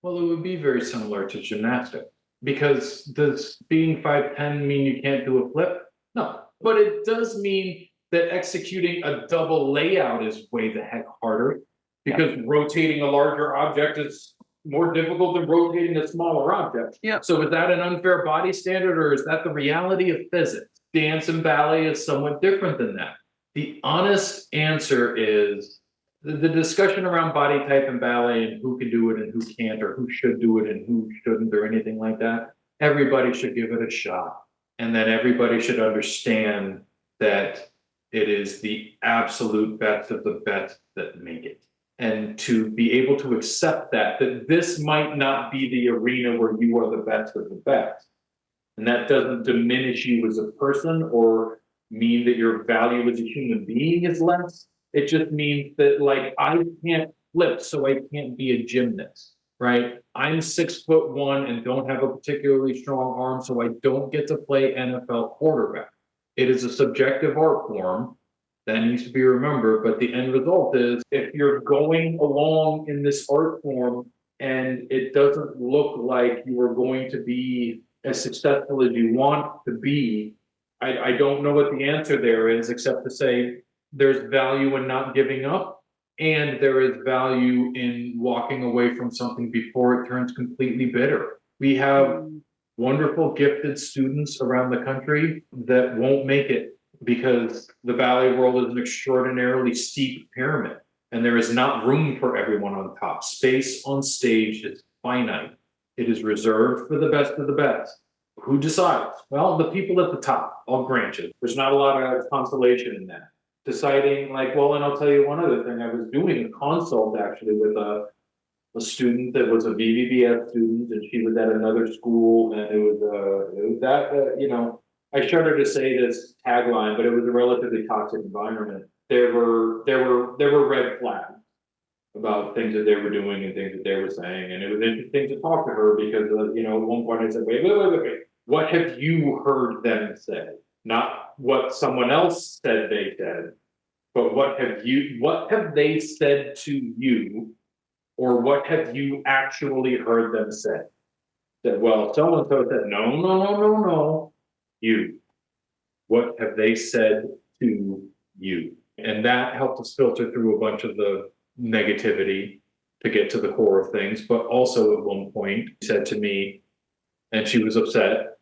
Well, it would be very similar to gymnastics, because does being 5'10" mean you can't do a flip? No, but it does mean that executing a double layout is way the heck harder, because rotating a larger object is more difficult than rotating a smaller object. So is that an unfair body standard, or is that the reality of physics? Dance and ballet is somewhat different than that. The honest answer is the discussion around body type in ballet and who can do it and who can't, or who should do it and who shouldn't, or anything like that. Everybody should give it a shot. And then everybody should understand that it is the absolute best of the best that make it. And to be able to accept that this might not be the arena where you are the best of the best. And that doesn't diminish you as a person or mean that your value as a human being is less. It just means that, like, I can't flip, so I can't be a gymnast, right? I'm 6'1" and don't have a particularly strong arm, so I don't get to play NFL quarterback. It is a subjective art form that needs to be remembered, but the end result is, if you're going along in this art form and it doesn't look like you are going to be as successful as you want to be, I don't know what the answer there is, except to say there's value in not giving up, and there is value in walking away from something before it turns completely bitter. We have wonderful, gifted students around the country that won't make it, because the ballet world is an extraordinarily steep pyramid, and there is not room for everyone on top. Space on stage is finite. It is reserved for the best of the best. Who decides? Well, the people at the top, I'll grant you. There's not a lot of consolation in that. Deciding, like, well, and I'll tell you one other thing. I was doing a consult actually with a student that was a VVBS student, and she was at another school, and I shudder to say this tagline, but it was a relatively toxic environment. There were red flags. about things that they were doing and things that they were saying. And it was interesting to talk to her because, at one point I said, wait. What have you heard them say? Not what someone else said they said, but what have they said to you, or what have you actually heard them say? That, well, so and so said, no. You. What have they said to you? And that helped us filter through a bunch of the negativity to get to the core of things. But also at one point said to me, and she was upset,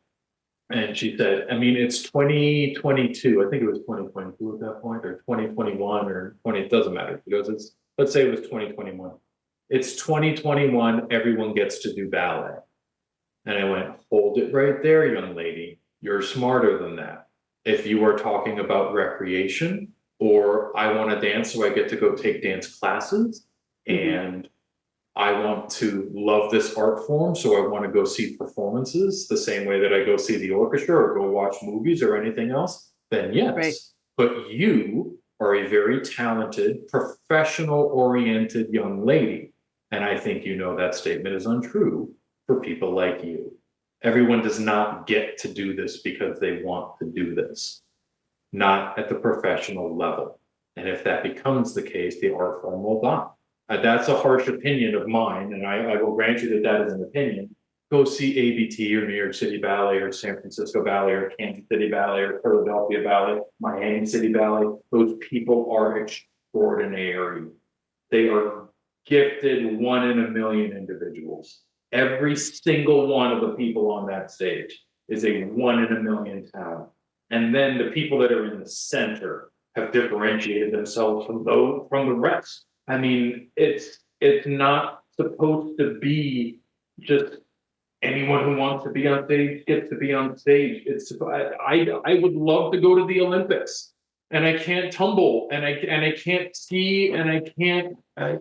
and she said, I mean, it's 2022. I think it was 2022 at that point, or 2021 or 20, it doesn't matter. She goes, let's say it was 2021. It's 2021, everyone gets to do ballet. And I went, hold it right there, young lady. You're smarter than that. If you are talking about recreation, or I want to dance, so I get to go take dance classes, and I want to love this art form, so I want to go see performances the same way that I go see the orchestra or go watch movies or anything else, then yes. Right. But you are a very talented, professional-oriented young lady. And I think you know that statement is untrue for people like you. Everyone does not get to do this because they want to do this, not at the professional level. And if that becomes the case, the art form will die. That's a harsh opinion of mine, and I will grant you that that is an opinion. Go see ABT or New York City Ballet or San Francisco Ballet or Kansas City Ballet or Philadelphia Ballet, Miami City Ballet. Those people are extraordinary. They are gifted 1 in a million individuals. Every single one of the people on that stage is a 1 in a million talent. And then the people that are in the center have differentiated themselves from the rest. I mean, it's not supposed to be just anyone who wants to be on stage gets to be on stage. I would love to go to the Olympics, and I can't tumble, and I can't ski, and I can't I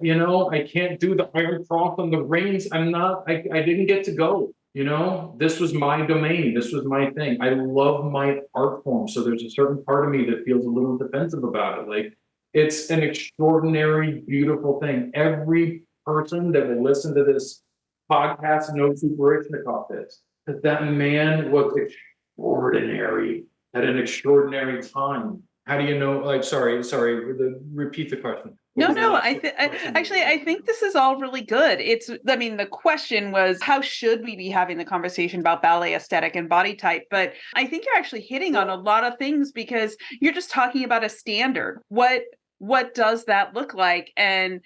can't do the Iron Cross on the reins. I didn't get to go. This was my domain. This was my thing. I love my art form. So there's a certain part of me that feels a little defensive about it. Like, it's an extraordinary, beautiful thing. Every person that will listen to this podcast knows who Baryshnikov is. That man was extraordinary at an extraordinary time. How do you know? Like, sorry, repeat the question. No. I think this is all really good. The question was, how should we be having the conversation about ballet aesthetic and body type? But I think you're actually hitting on a lot of things, because you're just talking about a standard. What does that look like? And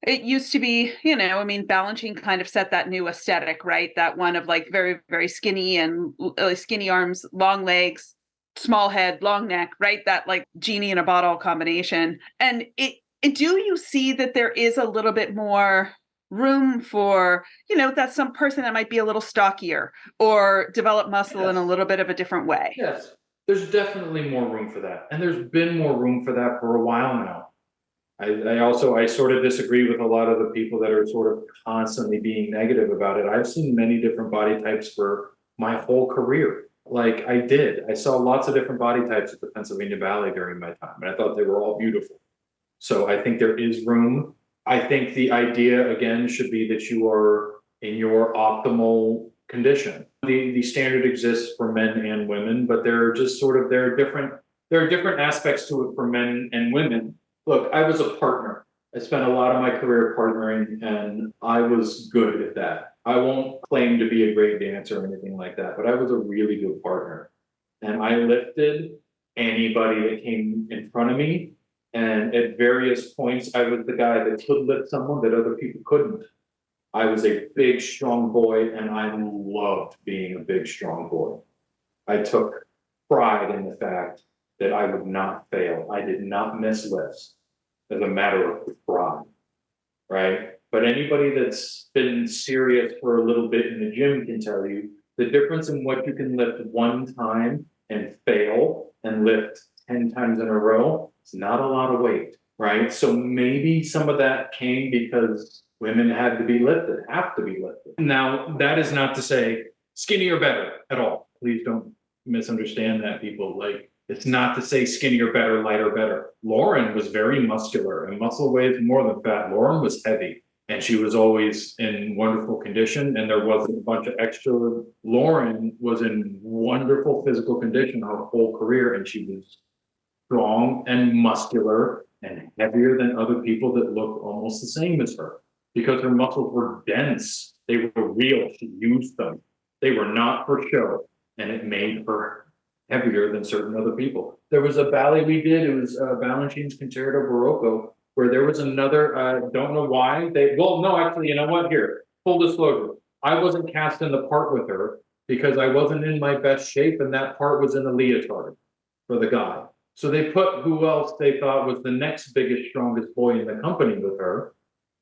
it used to be, Balanchine kind of set that new aesthetic, right? That one of like very, very skinny and skinny arms, long legs, small head, long neck, right? That like genie in a bottle combination. And do you see that there is a little bit more room for, that some person that might be a little stockier or develop muscle in a little bit of a different way? Yes, there's definitely more room for that. And there's been more room for that for a while now. I sort of disagree with a lot of the people that are sort of constantly being negative about it. I've seen many different body types for my whole career. Like, I saw lots of different body types at the Pennsylvania Ballet during my time, and I thought they were all beautiful. So I think there is room. I think the idea, again, should be that you are in your optimal condition. The standard exists for men and women, but there are different aspects to it for men and women. Look, I was a partner. I spent a lot of my career partnering, and I was good at that. I won't claim to be a great dancer or anything like that, but I was a really good partner. And I lifted anybody that came in front of me. And at various points, I was the guy that could lift someone that other people couldn't. I was a big, strong boy, and I loved being a big, strong boy. I took pride in the fact that I would not fail. I did not miss lifts as a matter of pride, right? But anybody that's been serious for a little bit in the gym can tell you the difference in what you can lift one time and fail and lift 10 times in a row. It's not a lot of weight, right? So maybe some of that came because women have to be lifted. Now, that is not to say skinny or better at all. Please don't misunderstand that, people. Like, It's not to say skinnier better, lighter better. Lauren was very muscular, and muscle weighs more than fat. Lauren was heavy, and she was always in wonderful condition, and there wasn't a bunch of extra. Lauren was in wonderful physical condition her whole career, and she was strong and muscular and heavier than other people that looked almost the same as her, because her muscles were dense. They were real. She used them. They were not for show, and it made her heavier than certain other people. There was a ballet we did, it was Balanchine's Concerto Barocco, where there was another, don't know why, actually, you know what, here, full disclosure, I wasn't cast in the part with her because I wasn't in my best shape, and that part was in a leotard for the guy. So they put who else they thought was the next biggest, strongest boy in the company with her,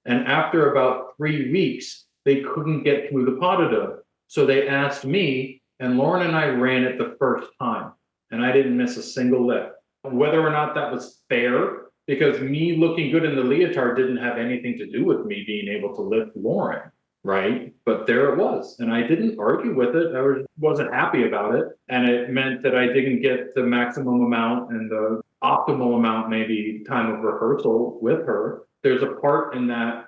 and after about 3 weeks, they couldn't get through the pas de deux. So they asked me, and Lauren and I ran it the first time, and I didn't miss a single lift. Whether or not that was fair, because me looking good in the leotard didn't have anything to do with me being able to lift Lauren, right? But there it was, and I didn't argue with it. I wasn't happy about it, and it meant that I didn't get the maximum amount and the optimal amount, maybe, time of rehearsal with her. There's a part in that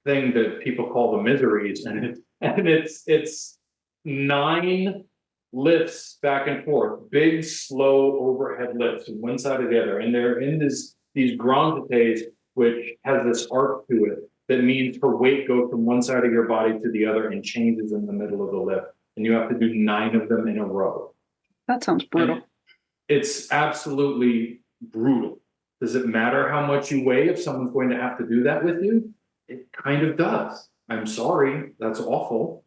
thing that people call the miseries, and it's 9 lifts back and forth, big, slow overhead lifts from one side to the other. And they're in these grand têtes, which has this arc to it that means her weight goes from one side of your body to the other and changes in the middle of the lift. And you have to do 9 of them in a row. That sounds brutal. And it's absolutely brutal. Does it matter how much you weigh if someone's going to have to do that with you? It kind of does. I'm sorry, that's awful.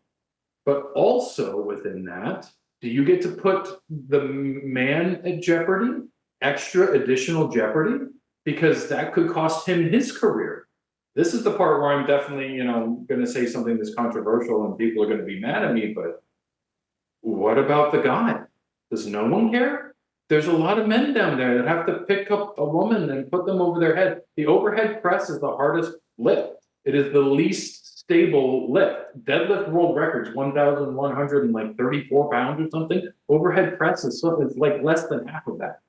But also within that, do you get to put the man at jeopardy, extra additional jeopardy? Because that could cost him his career. This is the part where I'm definitely, going to say something that's controversial and people are going to be mad at me, but what about the guy? Does no one care? There's a lot of men down there that have to pick up a woman and put them over their head. The overhead press is the hardest lift. It is the least stable lift. Deadlift world records, 1,134 pounds or something. Overhead press is like less than half of that.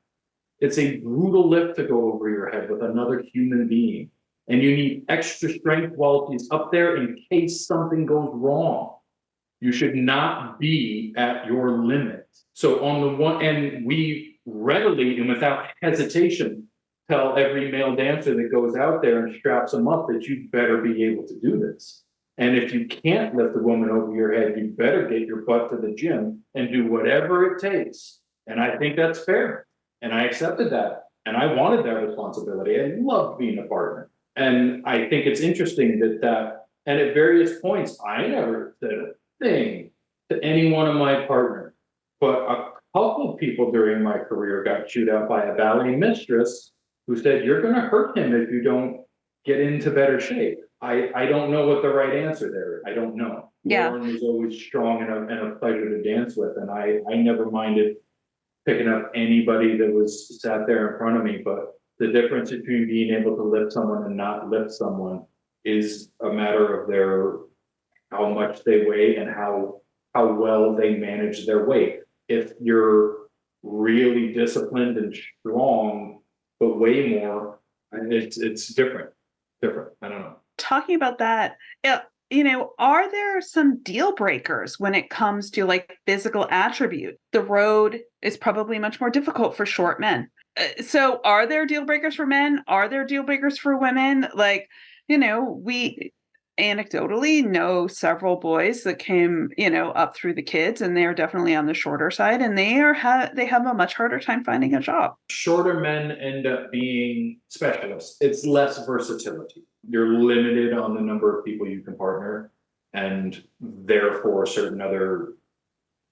It's a brutal lift to go over your head with another human being. And you need extra strength while he's up there in case something goes wrong. You should not be at your limit. So on the one end, we readily and without hesitation tell every male dancer that goes out there and straps them up that you better be able to do this. And if you can't lift a woman over your head, you better get your butt to the gym and do whatever it takes. And I think that's fair. And I accepted that. And I wanted that responsibility. I loved being a partner. And I think it's interesting that and at various points, I never said a thing to any one of my partners. But a couple of people during my career got chewed out by a ballet mistress who said, "You're going to hurt him if you don't get into better shape." I don't know what the right answer there is. I don't know. Yeah. Lauren was always strong and a pleasure to dance with. And I never minded picking up anybody that was sat there in front of me. But the difference between being able to lift someone and not lift someone is a matter of how much they weigh and how well they manage their weight. If you're really disciplined and strong, but weigh more, it's different. I don't know. Talking about that, are there some deal breakers when it comes to like physical attribute? The road is probably much more difficult for short men. So are there deal breakers for men? Are there deal breakers for women? Like, we anecdotally know several boys that came, up through the kids, and they're definitely on the shorter side, and they have a much harder time finding a job. Shorter men end up being specialists. It's less versatility. You're limited on the number of people you can partner, and therefore certain other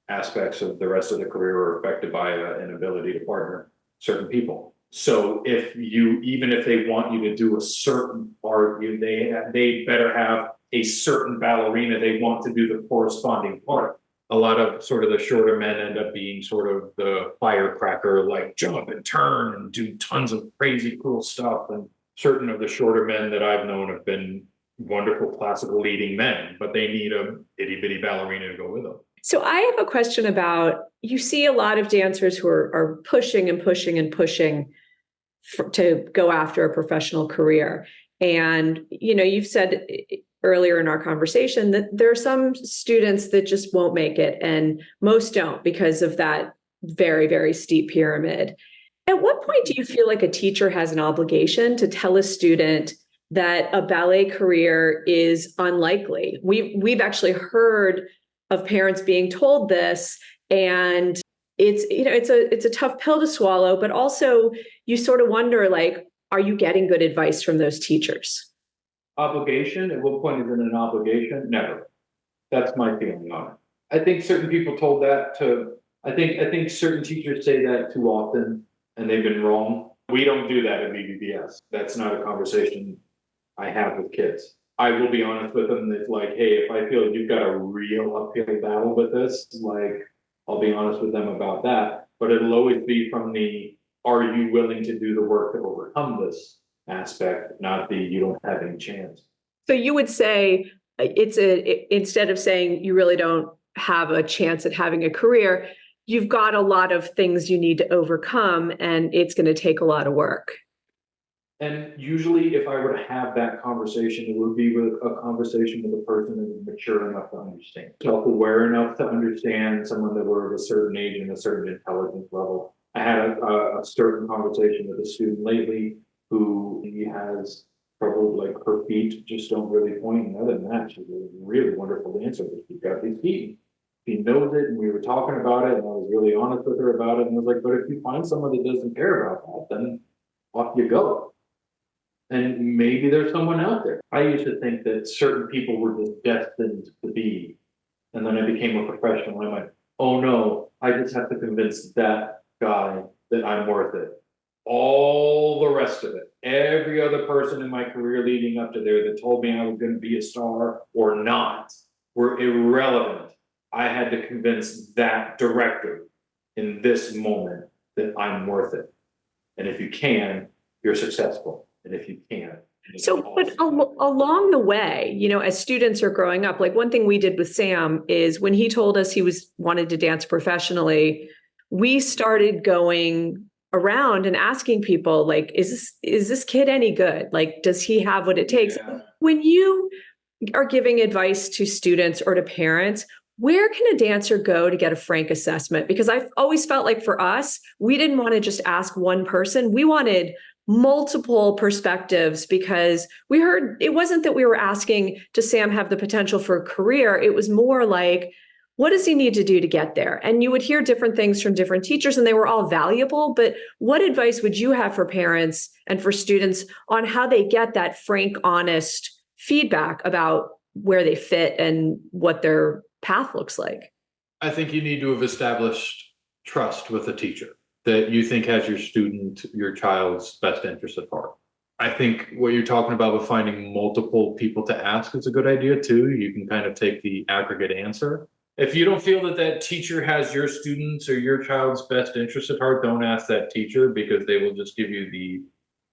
aspects of the rest of the career are affected by an inability to partner certain people. So even if they want you to do a certain part, they better have a certain ballerina they want to do the corresponding part. A lot of sort of the shorter men end up being sort of the firecracker, like jump and turn and do tons of crazy cool stuff. And certain of the shorter men that I've known have been wonderful classical leading men, but they need a itty bitty ballerina to go with them. So I have a question about, you see a lot of dancers who are pushing and pushing and pushing to go after a professional career. And, you've said earlier in our conversation that there are some students that just won't make it, and most don't because of that very, very steep pyramid. At what point do you feel like a teacher has an obligation to tell a student that a ballet career is unlikely? We've actually heard of parents being told this, and it's a tough pill to swallow, but also you sort of wonder, like, are you getting good advice from those teachers? Obligation? At what point is it an obligation? Never. That's my feeling on it. I think certain people told that to, I think certain teachers say that too often and they've been wrong. We don't do that at BBBS. That's not a conversation I have with kids. I will be honest with them. It's like, hey, if I feel you've got a real uphill battle with this, like, I'll be honest with them about that. But it'll always be from the, are you willing to do the work to overcome this aspect, not the, you don't have any chance. So you would say instead of saying you really don't have a chance at having a career, you've got a lot of things you need to overcome, and it's going to take a lot of work. And usually if I were to have that conversation, it would be with a conversation with a person that is mature enough to understand, self-aware enough to understand, someone that were of a certain age and a certain intelligence level. I had a certain conversation with a student lately who he has probably, like, her feet just don't really point. And other than that, she's a really wonderful dancer, but she's got these feet. She knows it, and we were talking about it, and I was really honest with her about it. And I was like, but if you find someone that doesn't care about that, then off you go. And maybe there's someone out there. I used to think that certain people were just destined to be. And then I became a professional. I went, oh no, I just have to convince that guy that I'm worth it. All the rest of it, every other person in my career leading up to there that told me I was going to be a star or not, were irrelevant. I had to convince that director in this moment that I'm worth it. And if you can, you're successful. And if you can't. So, but along the way, as students are growing up, like one thing we did with Sam is when he told us he wanted to dance professionally, we started going around and asking people, like, is this kid any good? Like, does he have what it takes? Yeah. When you are giving advice to students or to parents, where can a dancer go to get a frank assessment? Because I've always felt like for us, we didn't want to just ask one person. We wanted multiple perspectives, because we heard it wasn't that we were asking, does Sam have the potential for a career? It was more like, what does he need to do to get there? And you would hear different things from different teachers, and they were all valuable. But what advice would you have for parents and for students on how they get that frank, honest feedback about where they fit and what their path looks like? I think you need to have established trust with a teacher that you think has your child's best interest at heart. I think what you're talking about with finding multiple people to ask is a good idea too. You can kind of take the aggregate answer. If you don't feel that that teacher has your students or your child's best interest at heart, don't ask that teacher, because they will just give you the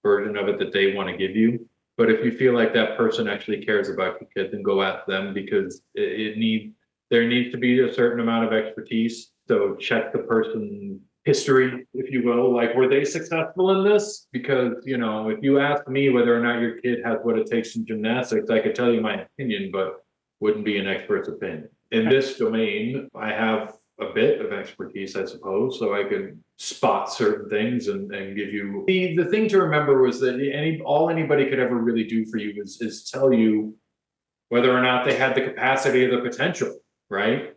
version of it that they want to give you. But if you feel like that person actually cares about your kid, then go ask them, because there needs to be a certain amount of expertise. So check the person's history, if you will, like, were they successful in this? Because, if you ask me whether or not your kid has what it takes in gymnastics, I could tell you my opinion, but wouldn't be an expert's opinion. In this domain, I have a bit of expertise, I suppose, so I could spot certain things and give you. The thing to remember was that all anybody could ever really do for you is tell you whether or not they had the capacity or the potential, right?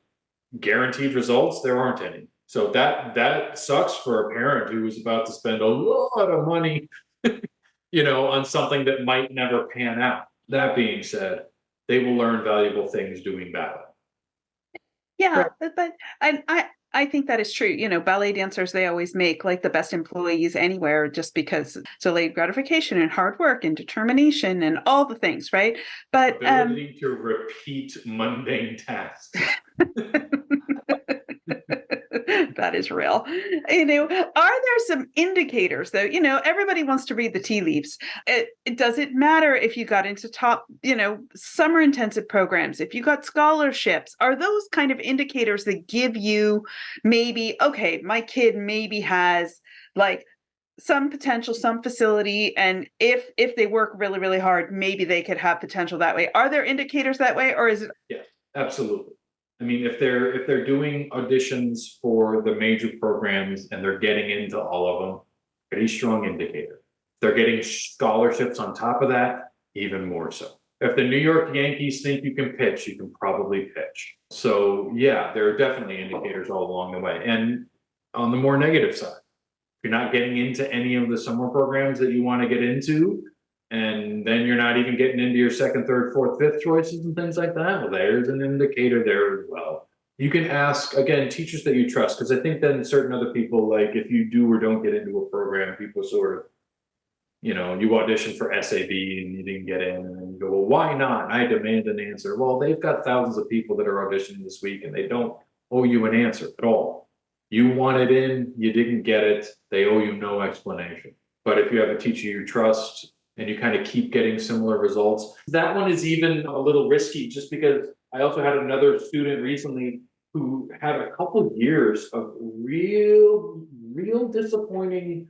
Guaranteed results, there aren't any. So that sucks for a parent who is about to spend a lot of money, on something that might never pan out. That being said, they will learn valuable things doing ballet. Yeah, but I think that is true. Ballet dancers, they always make like the best employees anywhere, just because delayed gratification and hard work and determination and all the things, right? But ability to repeat mundane tasks. That is real. Are there some indicators though? Everybody wants to read the tea leaves. Does it matter if you got into top, summer intensive programs, if you got scholarships? Are those kind of indicators that give you maybe, okay, my kid maybe has like some potential, some facility, and if they work really, really hard, maybe they could have potential that way? Are there indicators that way, or is it? Yes, absolutely. I mean, if they're doing auditions for the major programs and they're getting into all of them, pretty strong indicator. If they're getting scholarships on top of that, even more so. If the New York Yankees think you can pitch, you can probably pitch. So yeah, there are definitely indicators all along the way. And on the more negative side, if you're not getting into any of the summer programs that you want to get into, and then you're not even getting into your second, third, fourth, fifth choices and things like that, well, there's an indicator there as well. You can ask, again, teachers that you trust, because I think then certain other people, like if you do or don't get into a program, people sort of, you audition for SAB and you didn't get in, and then you go, well, why not? I demand an answer. Well, they've got thousands of people that are auditioning this week and they don't owe you an answer at all. You wanted in, you didn't get it, they owe you no explanation. But if you have a teacher you trust, and you kind of keep getting similar results. That one is even a little risky, just because I also had another student recently who had a couple of years of real disappointing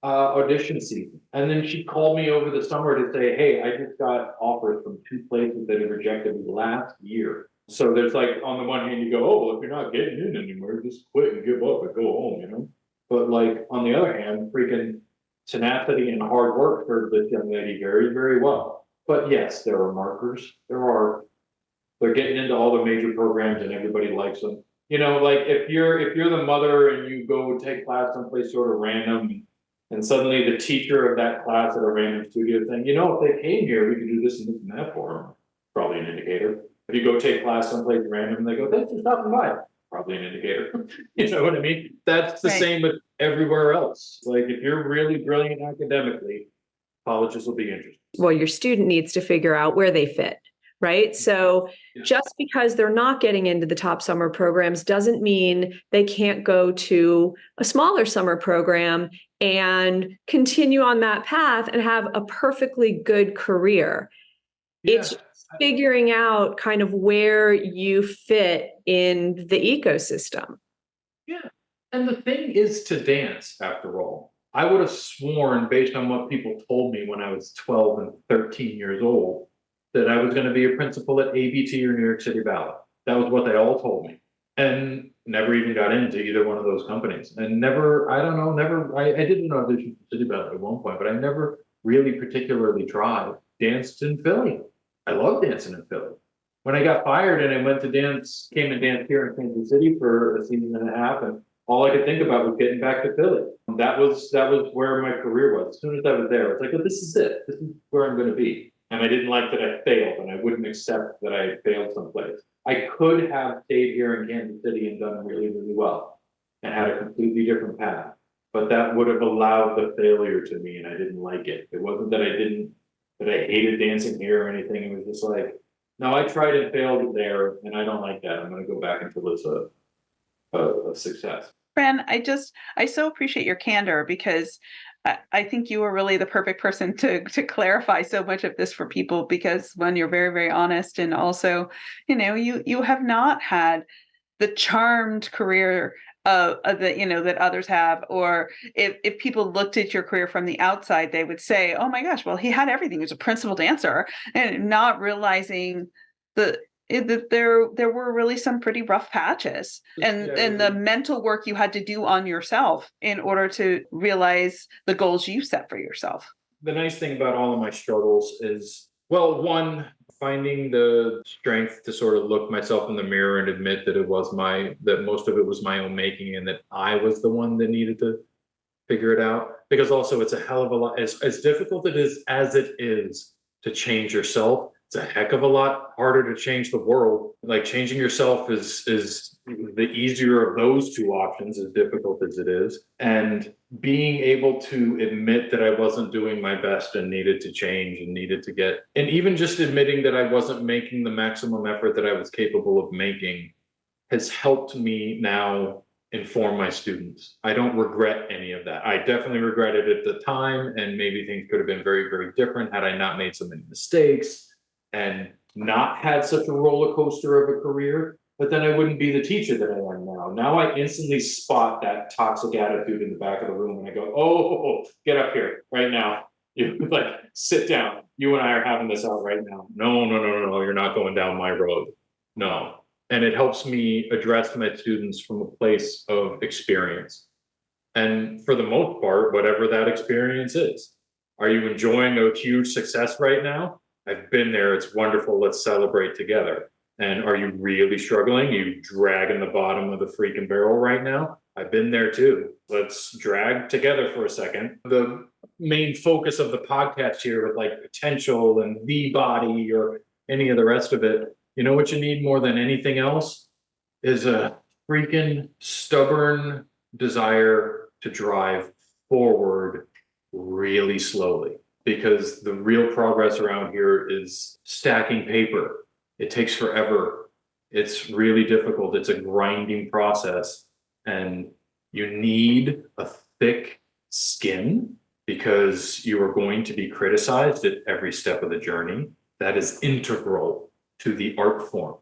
audition season. And then she called me over the summer to say, hey, I just got offers from 2 places that had rejected me last year. So there's like, on the one hand, you go, oh, well, if you're not getting in anywhere, just quit and give up and go home, But like, on the other hand, freaking tenacity and hard work served this young lady very, very well. But yes, there are markers. They're getting into all the major programs and everybody likes them. Like if you're the mother and you go take class someplace sort of random, and suddenly the teacher of that class at a random studio saying, if they came here, we could do this and this and that for them. Probably an indicator. If you go take class someplace random and they go, thanks for stopping by. Probably an indicator. You know what I mean? That's the same with everywhere else. Like if you're really brilliant academically, colleges will be interested. Well, your student needs to figure out where they fit, right? So just because they're not getting into the top summer programs doesn't mean they can't go to a smaller summer program and continue on that path and have a perfectly good career. Yeah. It's figuring out kind of where you fit in the ecosystem. Yeah. And the thing is to dance, after all. I would have sworn, based on what people told me when I was 12 and 13 years old, that I was going to be a principal at ABT or New York City Ballet. That was what they all told me. And never even got into either one of those companies. And I did an audition for City Ballet at one point, but I never really particularly tried. Danced in Philly. I love dancing in Philly. When I got fired and I went to came and danced here in Kansas City for a season and a half, and all I could think about was getting back to Philly. That was where my career was. As soon as I was there, it's like, oh, this is it. This is where I'm going to be. And I didn't like that I failed, and I wouldn't accept that I failed someplace. I could have stayed here in Kansas City and done really, really well and had a completely different path. But that would have allowed the failure to me, and I didn't like it. It wasn't that I hated dancing here or anything. It was just like, no, I tried and failed there, and I don't like that. I'm going to go back until it's a success. Fran, I so appreciate your candor, because I think you are really the perfect person to clarify so much of this for people, because when you're very, very honest, and also, you have not had the charmed career that others have, or if people looked at your career from the outside, they would say, oh my gosh, well, he had everything. He was a principal dancer, and not realizing that there were really some pretty rough patches, and the mental work you had to do on yourself in order to realize the goals you set for yourself. The nice thing about all of my struggles is, well, one, finding the strength to sort of look myself in the mirror and admit that that most of it was my own making, and that I was the one that needed to figure it out. Because also it's a hell of a lot, as difficult as it is to change yourself, it's a heck of a lot harder to change the world. Like, changing yourself is the easier of those two options, as difficult as it is. And being able to admit that I wasn't doing my best and needed to change and and even just admitting that I wasn't making the maximum effort that I was capable of making, has helped me now inform my students. I don't regret any of that. I definitely regretted it at the time, and maybe things could have been very, very different had I not made so many mistakes and not had such a roller coaster of a career. But then I wouldn't be the teacher that I am now. Now I instantly spot that toxic attitude in the back of the room and I go, oh, get up here right now. You like sit down. You and I are having this out right now. No, no, no, no, no. You're not going down my road. No. And it helps me address my students from a place of experience. And for the most part, whatever that experience is, are you enjoying a huge success right now? I've been there. It's wonderful. Let's celebrate together. And are you really struggling? You dragging the bottom of the freaking barrel right now? I've been there too. Let's drag together for a second. The main focus of the podcast here with like potential and the body or any of the rest of it, you know what you need more than anything else is a freaking stubborn desire to drive forward really slowly, because the real progress around here is stacking paper. It takes forever. It's really difficult. It's a grinding process, and you need a thick skin because you are going to be criticized at every step of the journey. That is integral to the art form.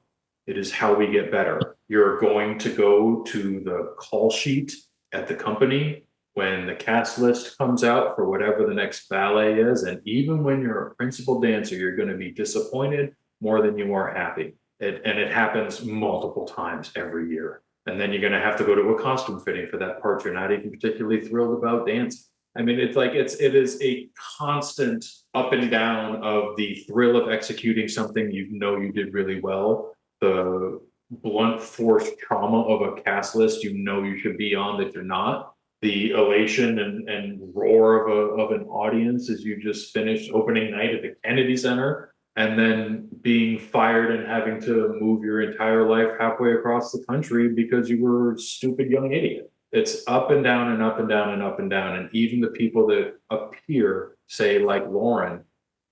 It is how we get better. You're going to go to the call sheet at the company when the cast list comes out for whatever the next ballet is. And even when you're a principal dancer, you're going to be disappointed more than you are happy. And it happens multiple times every year. And then you're going to have to go to a costume fitting for that part you're not even particularly thrilled about dancing. I mean, it's like it is a constant up and down of the thrill of executing something you know you did really well, the blunt force trauma of a cast list you know you should be on that you're not, the elation and roar of an audience as you just finished opening night at the Kennedy Center, and then being fired and having to move your entire life halfway across the country because you were a stupid young idiot. It's up and down and up and down and up and down. And even the people that appear, say like Lauren,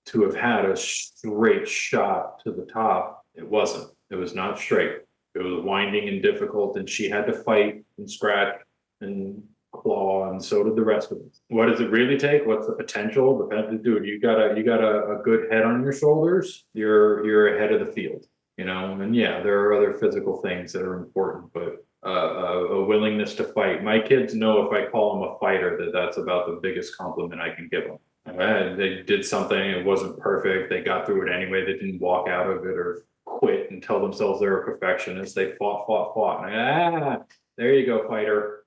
to have had a straight shot to the top, it wasn't. It was not straight. It was winding and difficult, and she had to fight and scratch and claw, and so did the rest of us. What does it really take? What's the potential? Dude, you got a good head on your shoulders. You're ahead of the field, you know. And yeah, there are other physical things that are important, but a willingness to fight. My kids know if I call them a fighter, that's about the biggest compliment I can give them. They did something, it wasn't perfect. They got through it anyway. They didn't walk out of it or quit and tell themselves they're a perfectionist. They fought. There you go, fighter.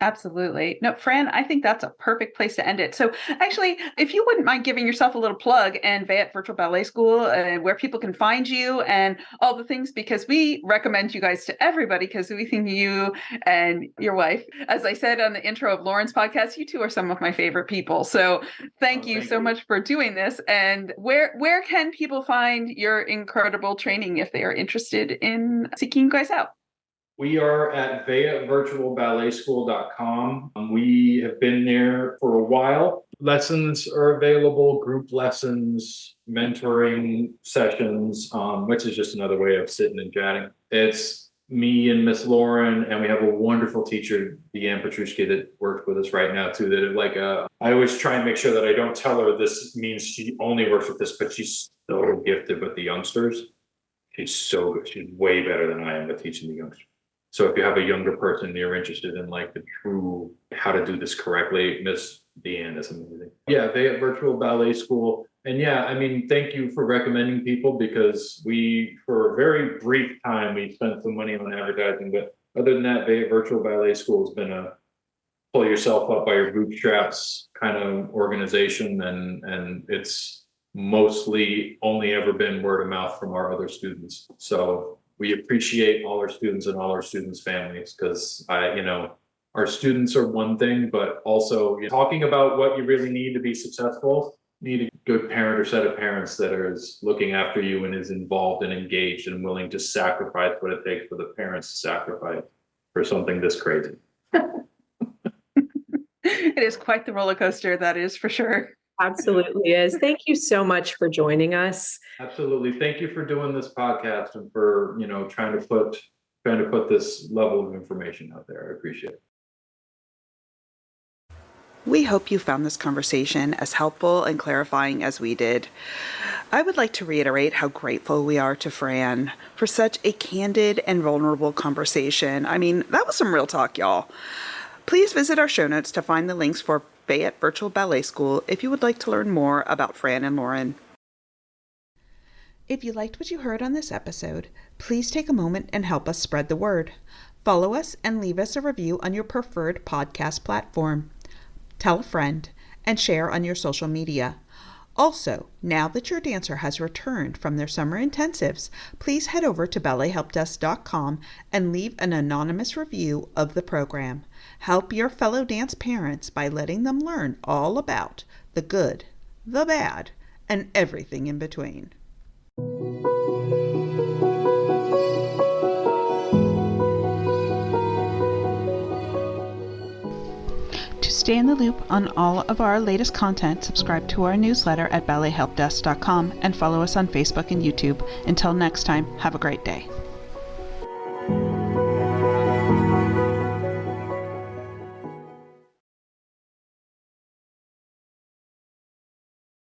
Absolutely. No, Fran, I think that's a perfect place to end it. So actually, if you wouldn't mind giving yourself a little plug and Veyette Virtual Ballet School, where people can find you and all the things, because we recommend you guys to everybody because we think you and your wife, as I said on the intro of Lauren's podcast, you two are some of my favorite people. So thank you so much for doing this. And where can people find your incredible training if they are interested in seeking you guys out? We are at VeyetteVirtualBalletSchool.com. We have been there for a while. Lessons are available, group lessons, mentoring sessions, which is just another way of sitting and chatting. It's me and Miss Lauren, and we have a wonderful teacher, Deanne Petrushki, that works with us right now too. That I always try and make sure that I don't tell her this means she only works with this, but she's so gifted with the youngsters. She's so good. She's way better than I am at teaching the youngsters. So if you have a younger person and you're interested in like the true how to do this correctly, Miss Deanne is amazing. Yeah, Veyette Virtual Ballet School. And yeah, I mean, thank you for recommending people, because for a very brief time, we spent some money on advertising. But other than that, Veyette Virtual Ballet School has been a pull yourself up by your bootstraps kind of organization. And it's mostly only ever been word of mouth from our other students. So we appreciate all our students and all our students' families, because our students are one thing, but also talking about what you really need to be successful, you need a good parent or set of parents that is looking after you and is involved and engaged and willing to sacrifice what it takes for the parents to sacrifice for something this crazy. It is quite the roller coaster, that is for sure. Absolutely is. Thank you so much for joining us. Absolutely. Thank you for doing this podcast and for, trying to put trying to put this level of information out there. I appreciate it. We hope you found this conversation as helpful and clarifying as we did. I would like to reiterate how grateful we are to Fran for such a candid and vulnerable conversation. I mean, that was some real talk, y'all. Please visit our show notes to find the links for Veyette Virtual Ballet School if you would like to learn more about Fran and Lauren. If you liked what you heard on this episode, please take a moment and help us spread the word. Follow us and leave us a review on your preferred podcast platform. Tell a friend and share on your social media. Also, now that your dancer has returned from their summer intensives, please head over to ballethelpdesk.com and leave an anonymous review of the program. Help your fellow dance parents by letting them learn all about the good, the bad, and everything in between. To stay in the loop on all of our latest content, subscribe to our newsletter at ballethelpdesk.com and follow us on Facebook and YouTube. Until next time, have a great day.